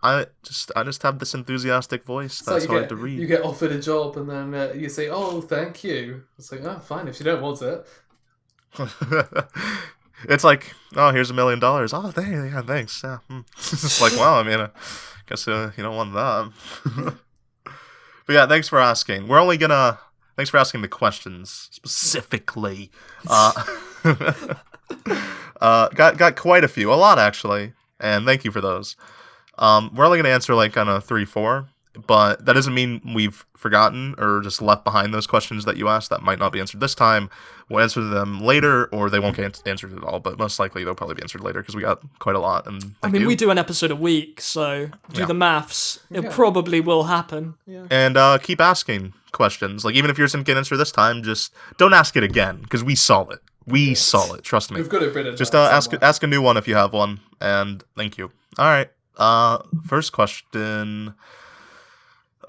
I just have this enthusiastic voice that's hard to read. You get offered a job and then you say, "Oh, thank you." It's like, "Oh, fine. If you don't want it." It's like, "Oh, here's $1 million." Oh, thanks. Yeah. It's like, wow. I mean, I guess you don't want that. But yeah, thanks for asking. Thanks for asking the questions specifically. Got quite a few, a lot actually, and thank you for those. We're only going to answer like on a 3-4, but that doesn't mean we've forgotten or just left behind those questions that you asked that might not be answered this time. We'll answer them later, or they won't get answered at all, but most likely they'll probably be answered later because we got quite a lot. And we do an episode a week, so do the maths. It probably will happen. Yeah. And keep asking questions. Like, even if yours didn't get answered this time, just don't ask it again, because we saw it. We saw it, trust me. We've got it written. Just ask a new one if you have one, and thank you. All right. First question.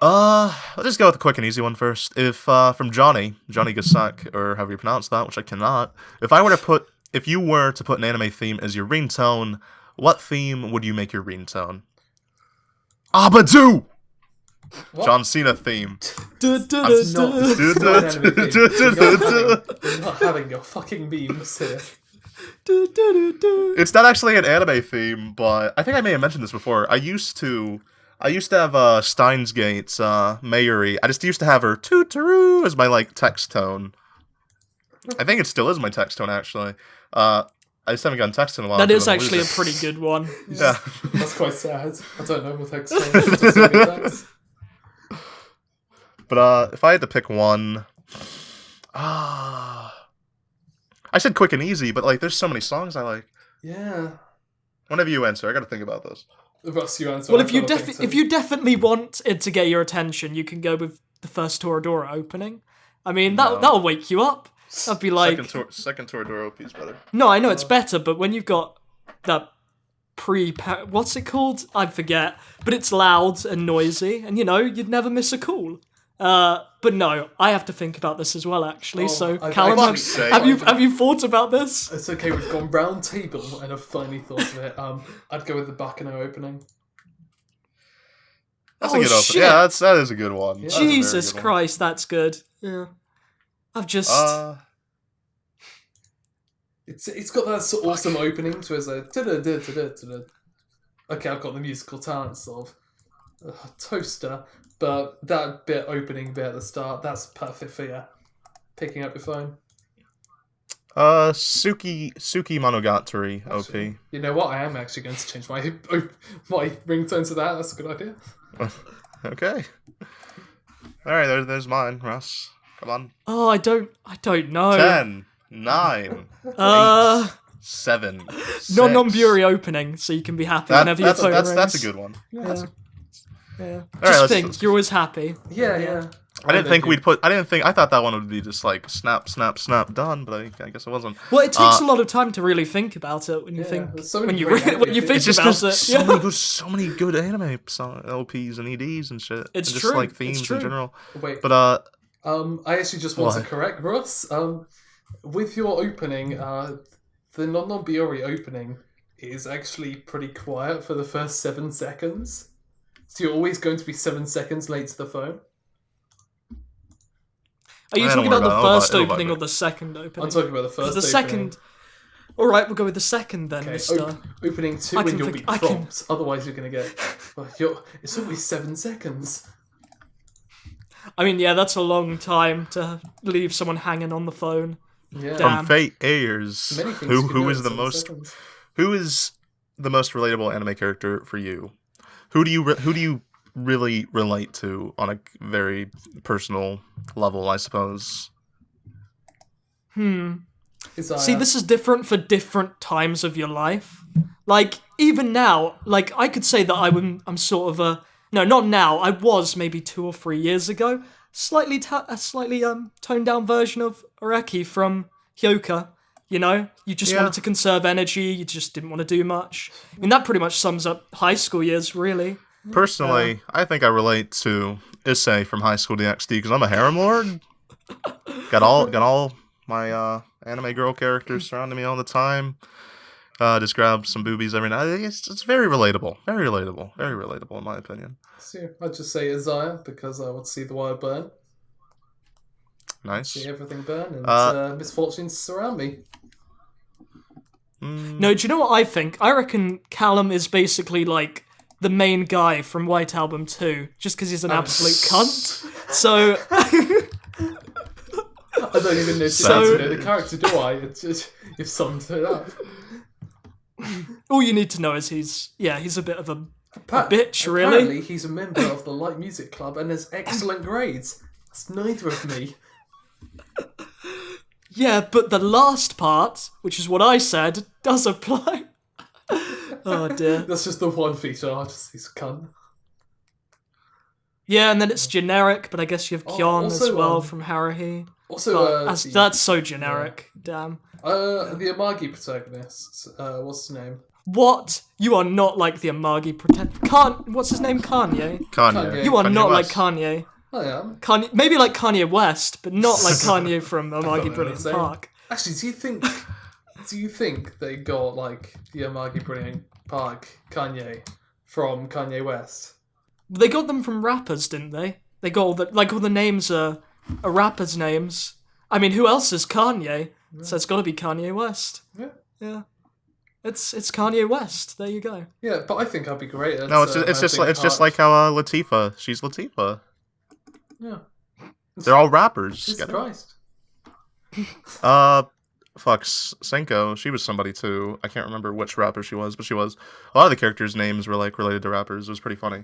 I'll just go with a quick and easy one first. If from Johnny Gasak, or however you pronounce that, which I cannot. If you were to put an anime theme as your ringtone, what theme would you make your ringtone? Abadoo! John Cena theme. You're not having your fucking memes here. It's not actually an anime theme, but I think I may have mentioned this before. I used to have Steins Gate's Mayuri. I just used to have her toot-a-roo as my like text tone. I think it still is my text tone actually. I just haven't gotten text in a while. That is actually a pretty good one. Yeah. That's quite sad. I don't know what text tone. But if I had to pick one, I said quick and easy, but like, there's so many songs I like. Yeah. Whenever you answer, I gotta think about this. Russ, you answer. Well, if you definitely want it to get your attention, you can go with the first Toradora opening. I mean, that'll wake you up. That'd be like second Toradora OP is better. No, I know it's better, but when you've got that what's it called? I forget, but it's loud and noisy, and you'd never miss a call. But no, I have to think about this as well, actually. Callum, I've have you thought about this? It's okay, we've gone round table, and I've finally thought of it. I'd go with the Baccano opening. That's a good opening. Shit. Yeah, that is a good one. Yeah. Jesus Christ, that's good. Yeah. I've just... It's got that awesome opening to a okay, I've got the musical talents of toaster, but that opening bit at the start, that's perfect for picking up your phone. Tsukimonogatari OP. You know what? I am actually going to change my ringtone to that. That's a good idea. Okay. All right, there's mine, Russ. Come on. Oh, I don't know. 10, 9, 8, 7, 6. Non-Buri opening, so you can be happy whenever your phone rings. That's a good one. Yeah. Right, think, you're always happy. Yeah. I thought that one would be just like snap, snap, snap, done, but I guess it wasn't. Well, it takes a lot of time to really think about it when you think when you think about it. So many good anime LPs and EDs and shit. It's and true. Just like themes in general. Wait, but I actually just want to correct Russ. With your opening, the non-Buri opening is actually pretty quiet for the first 7 seconds. So you're always going to be 7 seconds late to the phone. Are you talking about the first opening or the second opening? I'm talking about the first opening. The second... Alright, we'll go with the second then, okay, Mr. Opening 2 and you'll be prompt. Otherwise you're going to get... it's always 7 seconds. I mean, yeah, that's a long time to leave someone hanging on the phone. Yeah. From Fate Ayers, who is the most relatable anime character for you? Who do you really relate to on a very personal level, I suppose? See, this is different for different times of your life. Like, even now, like, I could say that I'm sort of a... No, not now. I was maybe 2 or 3 years ago. Slightly toned down version of Areki from Hyoka. You know? You just wanted to conserve energy. You just didn't want to do much. I mean, that pretty much sums up high school years, really. Personally, I think I relate to Issei from High School DxD because I'm a harem lord. Got all my anime girl characters surrounding me all the time. Just grab some boobies every night. It's very relatable. Very relatable in my opinion. So I'd just say Isaiah because I would see the wire burn. Nice. See everything burn and misfortunes surround me. No, do you know what I think? I reckon Callum is basically like the main guy from White Album 2, just because he's an absolute cunt. So... I don't even know the character, do I? It's just, you've summed it up. All you need to know is he's a bit of a bitch, really. Apparently, he's a member of the Light Music Club and has excellent grades. That's neither of me. Yeah, but the last part, which is what I said, does apply. Oh dear. That's just the one feature. He's a cunt. Yeah, and then it's generic, but I guess you have Kyon as well from Haruhi. Also, that's so generic. Yeah. Damn. The Amagi protagonist. What's his name? What? You are not like the Amagi protagonist. What's his name? Kanye. You are Kanye not West. like Kanye. I am. Kanye, maybe like Kanye West, but not like Kanye from Amagi Brilliant Park. Actually, do you think they got like the Amagi Brilliant Park Kanye from Kanye West? They got them from rappers, didn't they? They got all the names are rappers' names. I mean, who else is Kanye? Yeah. So it's got to be Kanye West. Yeah. It's Kanye West. There you go. Yeah, but I think I'd be great at. No, it's just like how Latifah. She's Latifah. Yeah. They're all rappers. Jesus Christ. Senko, she was somebody too. I can't remember which rapper she was, but she was. A lot of the characters' names were like related to rappers. It was pretty funny.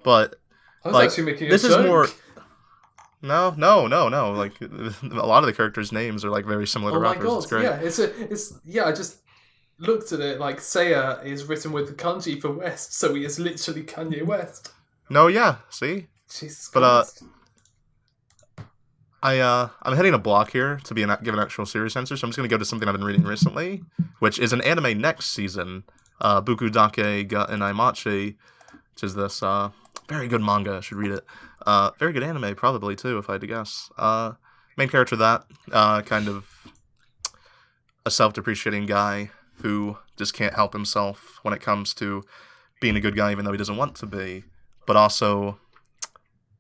But I was like, actually making this a joke. is more. No. Like a lot of the characters' names are like very similar to rappers. My God. It's great. Yeah, I just looked at it like Seiya is written with the kanji for West, so he is literally Kanye West. No, yeah. See. Jesus Christ. I'm hitting a block here to give an actual series answer, so I'm just going to go to something I've been reading recently, which is an anime next season, Boku Dake ga Inai Machi, which is this Very good manga. I should read it. Very good anime, probably, too, if I had to guess. Main character that, kind of a self-depreciating guy who just can't help himself when it comes to being a good guy, even though he doesn't want to be. But also,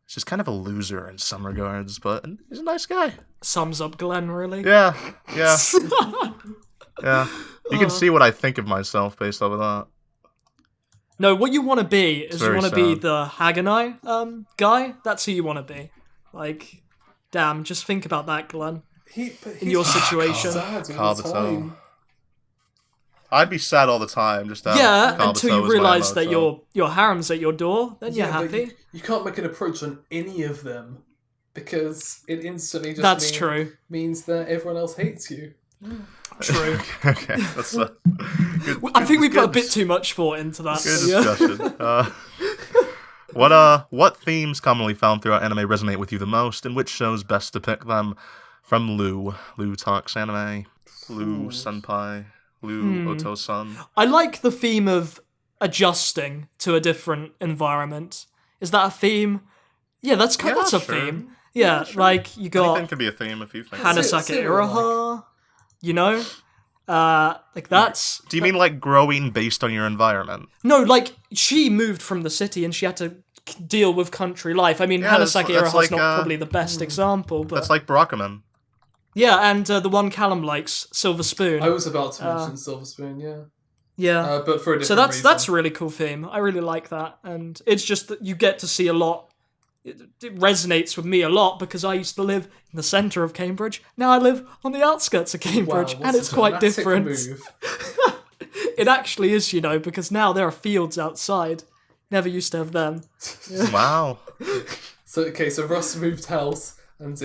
he's just kind of a loser in some regards, but he's a nice guy. Sums up Glen, really. Yeah. Yeah. You can see what I think of myself based off of that. No, what you want to be is you want to be the Haganai guy. That's who you want to be. Like, damn, just think about that, Glen. In your situation. Kabuto. I'd be sad all the time. Just until you realise that your harem's at your door, then you're happy. You can't make an approach on any of them because it instantly just means that everyone else hates you. True. Okay, that's good, I think we put a bit too much thought into that. Good discussion. What themes commonly found throughout anime resonate with you the most, and which shows best depict them? From Lou talks anime. Lou senpai. Lou Oto-san. I like the theme of adjusting to a different environment. Is that a theme? Yeah, that's a theme. Yeah, sure. Like you got. Anything could be a theme if you think. Hanasaku Iroha. You know, like that's. Do you mean like growing based on your environment? No, like she moved from the city and she had to deal with country life. I mean, Hanasaku Iroha's not probably the best example, but that's like Barakuman. Yeah, and the one Callum likes, Silver Spoon. I was about to mention Silver Spoon, yeah. Yeah. But for a different reason. That's a really cool theme. I really like that. And it's just that you get to see a lot. It resonates with me a lot because I used to live in the centre of Cambridge. Now I live on the outskirts of Cambridge, and it's quite different. It actually is, because now there are fields outside. Never used to have them. Yeah. Wow. So Russ moved house. And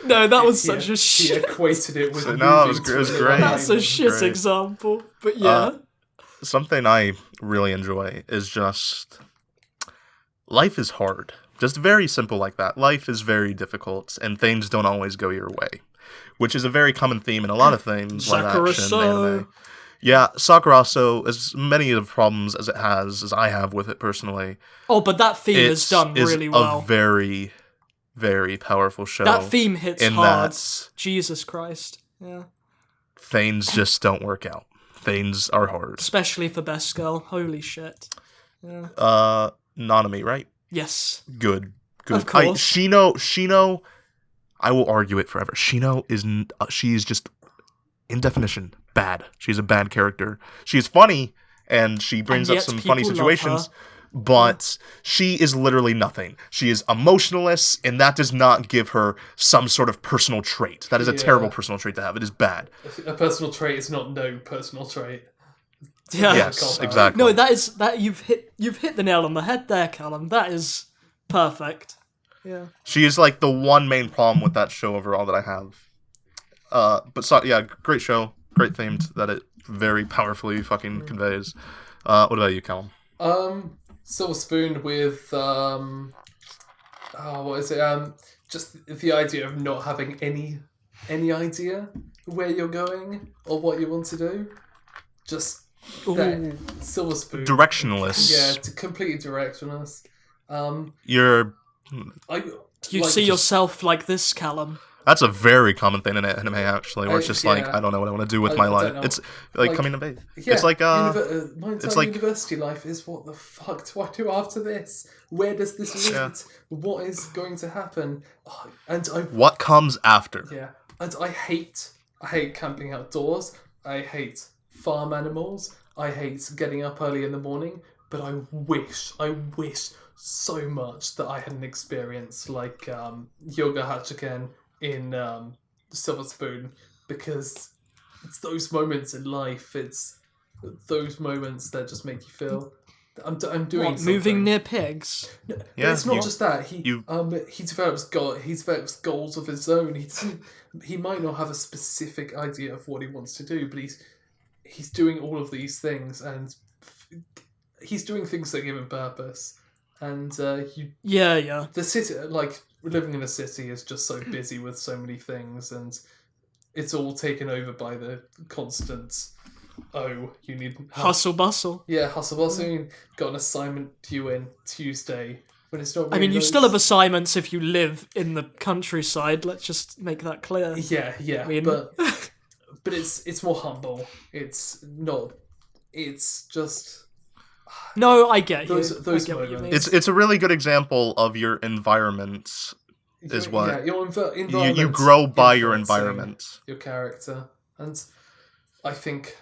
no, that was such a shit. He equated it with it was great. That's a shit example, but yeah. Something I really enjoy is just life is hard. Just very simple like that. Life is very difficult, and things don't always go your way, which is a very common theme in a lot of things like action, anime. Yeah, Sakurasou, as many of the problems as it has, as I have with it personally. Oh, but that theme is done really well. A very, very powerful show. That theme hits hard. Jesus Christ. Yeah. Things just don't work out. Things are hard. Especially for Best Girl. Holy shit. Yeah. Nanami, right? Yes. Good. Of course. Shino, I will argue it forever. Shino she's just, in definition, bad. She's a bad character. She's funny, and she brings up some funny situations. But she is literally nothing. She is emotionless, and that does not give her some sort of personal trait. That is a terrible personal trait to have. It is bad. A personal trait is not no personal trait. Yeah. Yes, exactly. No, that you've hit the nail on the head there, Callum. That is perfect. Yeah. She is like the one main problem with that show overall that I have. Great show, great themed that it very powerfully fucking conveys. What about you, Callum? Silver Spoon with just the idea of not having any idea where you're going or what you want to do. Just that Silver Spoon. Directionless. Yeah, completely directionless. You see yourself like this, Callum. That's a very common thing in anime, actually, where it's just like, I don't know what I want to do with my life. It's like coming of age. Yeah, it's like, my entire university life is, what the fuck do I do after this? Where does this lead? Yeah. What is going to happen? What comes after? Yeah, and I hate camping outdoors. I hate farm animals. I hate getting up early in the morning. But I wish so much that I had an experience like Yoga Hachiken in Silver Spoon, because it's those moments in life, it's those moments that just make you feel I'm doing something. Moving near pigs? No, yeah, it's not just that. He develops goals of his own. He might not have a specific idea of what he wants to do, but he's doing all of these things, and he's doing things that give him purpose. And the city, like living in a city, is just so busy with so many things, and it's all taken over by the constant oh, you need hustle bustle. Yeah, hustle bustle. You got an assignment due in Tuesday. When it's not really I mean, you still have assignments if you live in the countryside. Let's just make that clear. Yeah, I mean... but it's more humble. It's not. It's just. No, I get those I get what you mean. It's a really good example of your environment. Is what your environment. You grow by your environment. Your character, and I think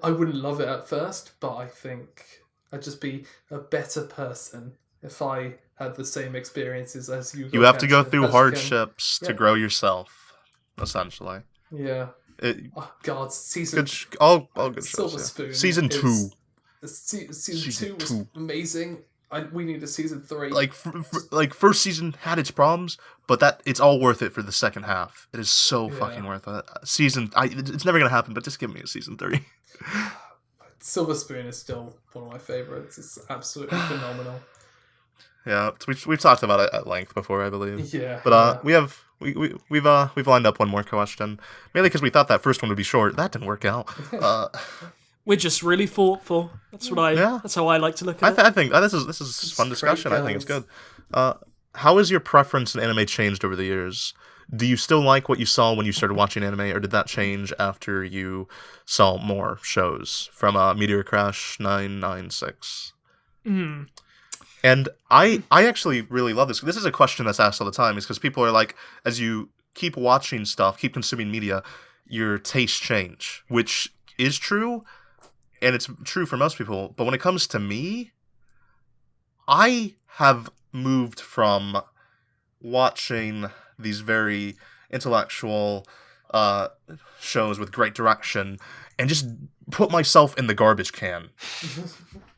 I wouldn't love it at first, but I think I'd just be a better person if I had the same experiences as you. You have to go through hardships to grow yourself, essentially. Yeah. Oh God, season. All good Silver shows. Spoon. Season 2. Season 2 was amazing. We need a season 3. Like first season had its problems, but it's all worth it for the second half. It is so fucking worth it. It's never gonna happen, but just give me a season 3. Silver Spoon is still one of my favorites. It's absolutely phenomenal. Yeah, we've talked about it at length before, I believe. Yeah. But we've lined up one more question, mainly because we thought that first one would be short. That didn't work out. We're just really thoughtful. That's how I like to look at it. I think this is fun discussion. I think it's good. How has your preference in anime changed over the years? Do you still like what you saw when you started watching anime, or did that change after you saw more shows from Meteor Crash 996? And I actually really love this. This is a question that's asked all the time, is because people are like, as you keep watching stuff, keep consuming media, your tastes change, which is true, and it's true for most people. But when it comes to me, I have moved from watching these very intellectual shows with great direction and just put myself in the garbage can.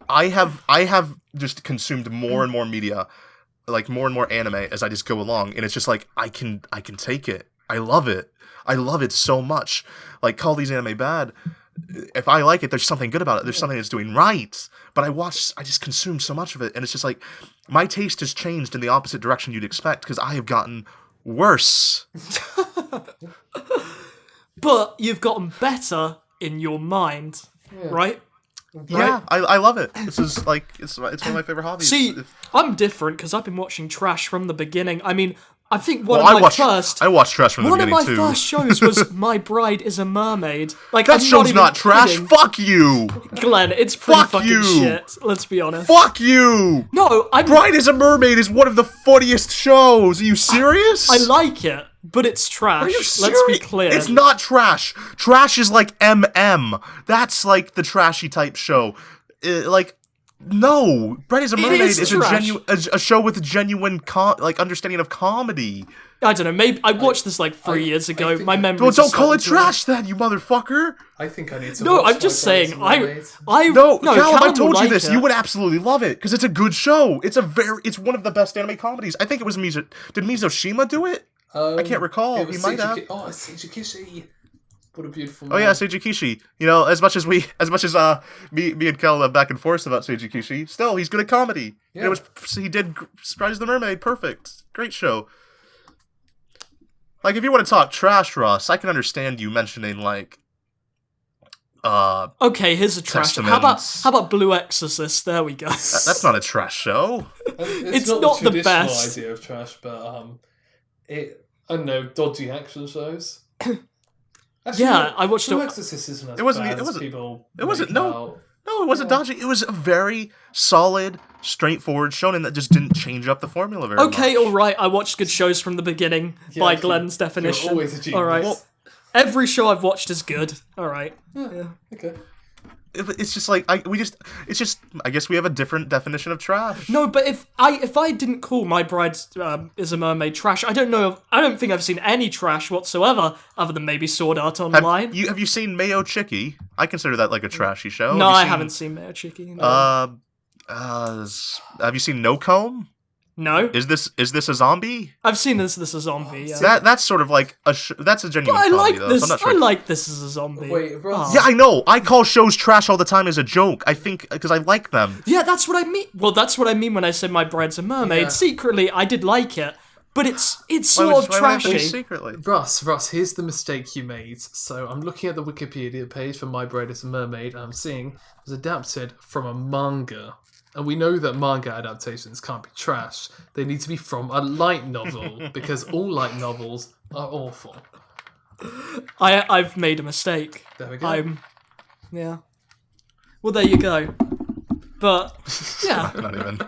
I have just consumed more and more media, like more and more anime as I just go along, and it's just like I can take it. I love it. I love it so much. Like, call these anime bad. If I like it, there's something good about it. There's something it's doing right. But I just consume so much of it, and it's just like my taste has changed in the opposite direction you'd expect, because I have gotten worse. But you've gotten better in your mind, right? Yeah, I love it. This is like it's one of my favorite hobbies. See, I'm different because I've been watching trash from the beginning. I mean, I think I watched trash from the beginning too. One of my first shows was My Bride is a Mermaid. Like, that show's not trash. Kidding. Fuck you, Glen. It's pretty fucking shit. Let's be honest. Fuck you. No, Bride is a Mermaid is one of the funniest shows. Are you serious? I like it, but it's trash. Are you serious? Let's be clear. It's not trash. Trash is like MM. That's like the trashy type show. No, Bride is a Mermaid is a show with a genuine understanding of comedy. I don't know. Maybe I watched this like 3 years ago. My memory. Well, don't call it trash, then, you motherfucker. I think I need to. No, watch I'm just saying. Callum, I told you this. It. You would absolutely love it because it's a good show. It's one of the best anime comedies. I think it was Did Mizoshima do it? I can't recall. He might have. Oh, Seiji Kishi. What a beautiful man. Oh yeah, Seiji Kishi. You know, as much as me and Kel have back and forth about Seiji Kishi, still he's good at comedy. Yeah. He did Surprise the Mermaid, perfect, great show. Like, if you want to talk trash, Russ, I can understand you mentioning like. Okay, here's a trash. How about Blue Exorcist? There we go. That's not a trash show. It's not the best idea of trash, but I don't know, dodgy action shows. Actually, I watched Blue Exorcist isn't as bad as people. It wasn't. No, it wasn't dodgy. It was a very solid, straightforward shonen that just didn't change up the formula very much. Okay, all right. I watched good shows from the beginning by Glen's definition. You're always a genius. All right. Well, every show I've watched is good. All right. Yeah. Okay. It's just like I guess we have a different definition of trash. No, but if I didn't call My Bride is a Mermaid trash, I don't think I've seen any trash whatsoever other than maybe Sword Art Online. Have you seen Mayo Chiki? I consider that like a trashy show. No, I haven't seen Mayo Chiki. No. Have you seen No Comb? No. Is this a zombie? I've seen this as a zombie. Yeah. That's sort of like that's a genuine comedy, like though, this. so I'm not sure. I like this as a zombie. Wait, Yeah, I know. I call shows trash all the time as a joke. I think because I like them. Yeah, that's what I mean. Well, that's what I mean when I said My Bride's a Mermaid. Yeah. Secretly, I did like it, but it's sort of trashy. Secretly? Russ, here's the mistake you made. So I'm looking at the Wikipedia page for My Bride is a Mermaid, and I'm seeing it was adapted from a manga. And we know that manga adaptations can't be trash. They need to be from a light novel, because all light novels are awful. I've made a mistake. There we go. Yeah. Well, there you go. But, yeah. Not even.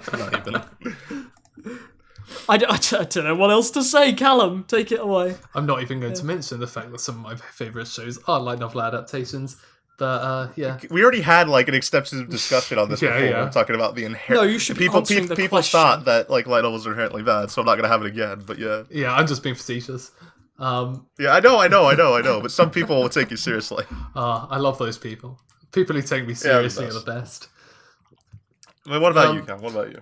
I don't know what else to say. Callum, take it away. I'm not even going to mention the fact that some of my favourite shows are light novel adaptations. But, yeah. We already had, like, an extensive discussion on this before, talking about the inherent... No, you should be answering the People question. thought that, like, light novels are inherently bad, so I'm not going to have it again, but yeah. Yeah, I'm just being facetious. Yeah, I know, but some people will take you seriously. I love those people. People who take me seriously are the best. I mean, what about you, Cam? What about you?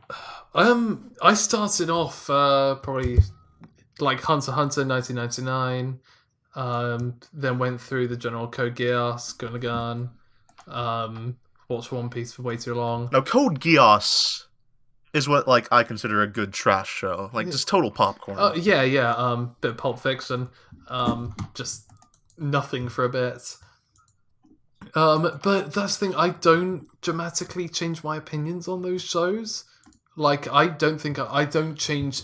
I started off probably like Hunter x Hunter 1999. Then went through the General Code Geass, Gurren Lagann. Watched One Piece for way too long. Now, Code Geass is what like I consider a good trash show, like just total popcorn. Yeah. Bit of Pulp Fiction. Just nothing for a bit. But that's the thing. I don't dramatically change my opinions on those shows. Like I don't change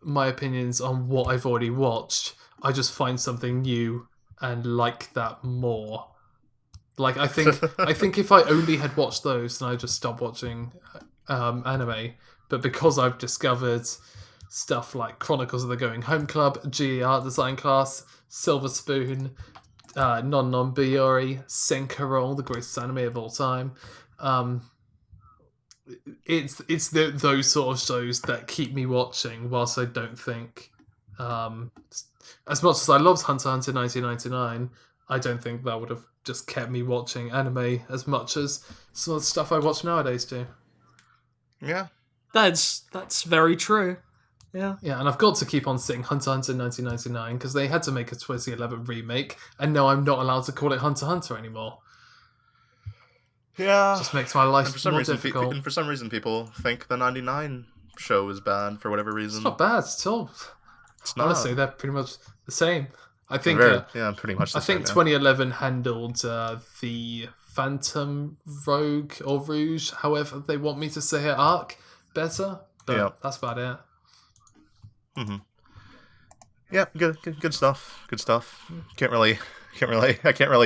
my opinions on what I've already watched. I just find something new and like that more. Like I think if I only had watched those, then I'd just stop watching anime. But because I've discovered stuff like Chronicles of the Going Home Club, GE Art Design Class, Silver Spoon, Non Biyori, Cencoroll, the greatest anime of all time. It's those sort of shows that keep me watching, whilst I don't think, as much as I loved Hunter x Hunter 1999, I don't think that would have just kept me watching anime as much as some of the stuff I watch nowadays do. Yeah. That's very true. Yeah. Yeah, and I've got to keep on saying Hunter x Hunter 1999 because they had to make a 2011 remake, and now I'm not allowed to call it Hunter x Hunter anymore. Yeah. It just makes my life more difficult. And for some reason, people think the 99 show is bad for whatever reason. It's not bad at all. It's not. Honestly, they're pretty much the same. I think. Pretty much. I think 2011 handled the Phantom Rogue or Rouge, however they want me to say it, arc better. But that's about it. Mm-hmm. Yeah, good stuff. Good stuff. I can't really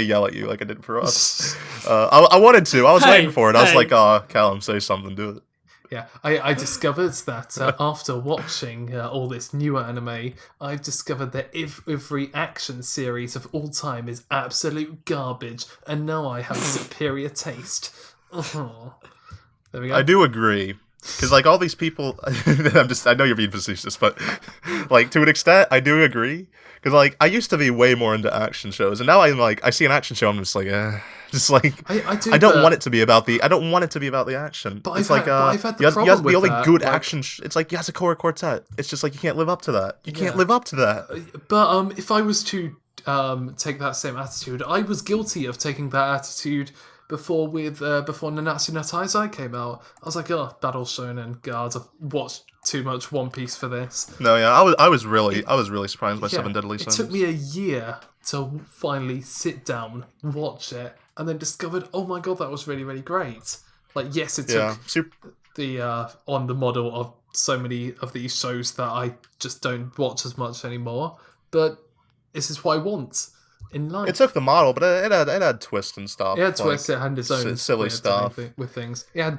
yell at you like I did for us. I wanted to. I was waiting for it. I was like, "Oh, Callum, say something. Do it." Yeah, I discovered that after watching all this newer anime, I've discovered that every action series of all time is absolute garbage, and now I have superior taste. Oh. There we go. I do agree. Because, like, all these people... I know you're being facetious, but, like, to an extent, I do agree. Because, like, I used to be way more into action shows, and now I'm, like, I see an action show, I'm just like, Just, like, I don't want it to be about the... I don't want it to be about the action. But it's I've had the problem with the only that, good like, action... It's like Yozakura Quartet. It's just, like, you can't live up to that. You can't live up to that. But, if I was to take that same attitude, I was guilty of taking that attitude... Before Nanatsu no Taizai came out, I was like, "Oh, Battle Shonen, God, I've watched too much One Piece for this." No, yeah, I was really surprised by Seven Deadly Sins. It took me a year to finally sit down, watch it, and then discovered, oh my God, that was really, really great. Like, yes, it took the on the model of so many of these shows that I just don't watch as much anymore, but this is what I want. In life. It took the model, but it had twists and stuff. It had twists. It had its own silly stuff with things. It had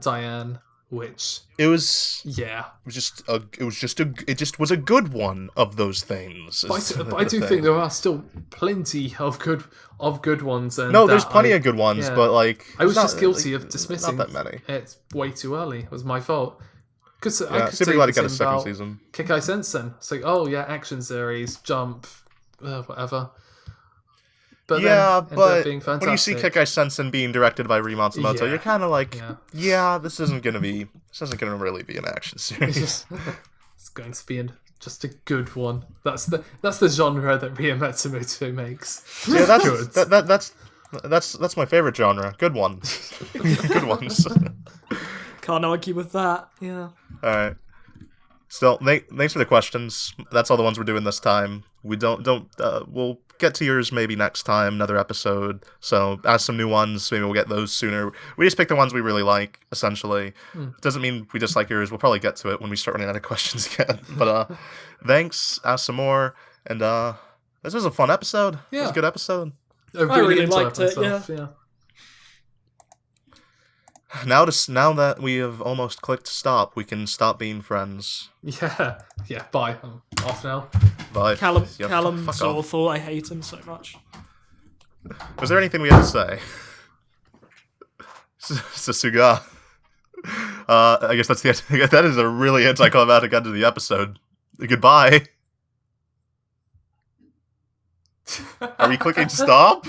Diane, which it was. Yeah, it just was a good one of those things. But I do think there are still plenty of good ones. And no, there's plenty of good ones, but like I was just guilty of dismissing. Not that many. It's way too early. It was my fault. Because I could super glad to get a second season. Kekkai Sensen. It's like, oh yeah, action series, jump, whatever. But but when you see Kekkai Sensen being directed by Rie Matsumoto, you're kind of like, this isn't gonna really be an action series. It's going to be just a good one. That's the genre that Rie Matsumoto makes. Yeah, that's my favorite genre. Good ones, good ones. Can't argue with that. Yeah. All right. Still, thanks for the questions. That's all the ones we're doing this time. We we'll get to yours maybe next time, another episode. So ask some new ones. Maybe we'll get those sooner. We just pick the ones we really like, essentially. Doesn't mean we dislike yours. We'll probably get to it when we start running out of questions again. But thanks. Ask some more. And this was a fun episode. Yeah. It was a good episode. I really liked it, yeah. Now that we have almost clicked stop, we can stop being friends. Yeah, bye. I'm off now. Bye. Callum's awful. I hate him so much. Was there anything we had to say? Sasuga. I guess that's the end. That is a really anticlimactic end to the episode. Goodbye. Are we clicking stop?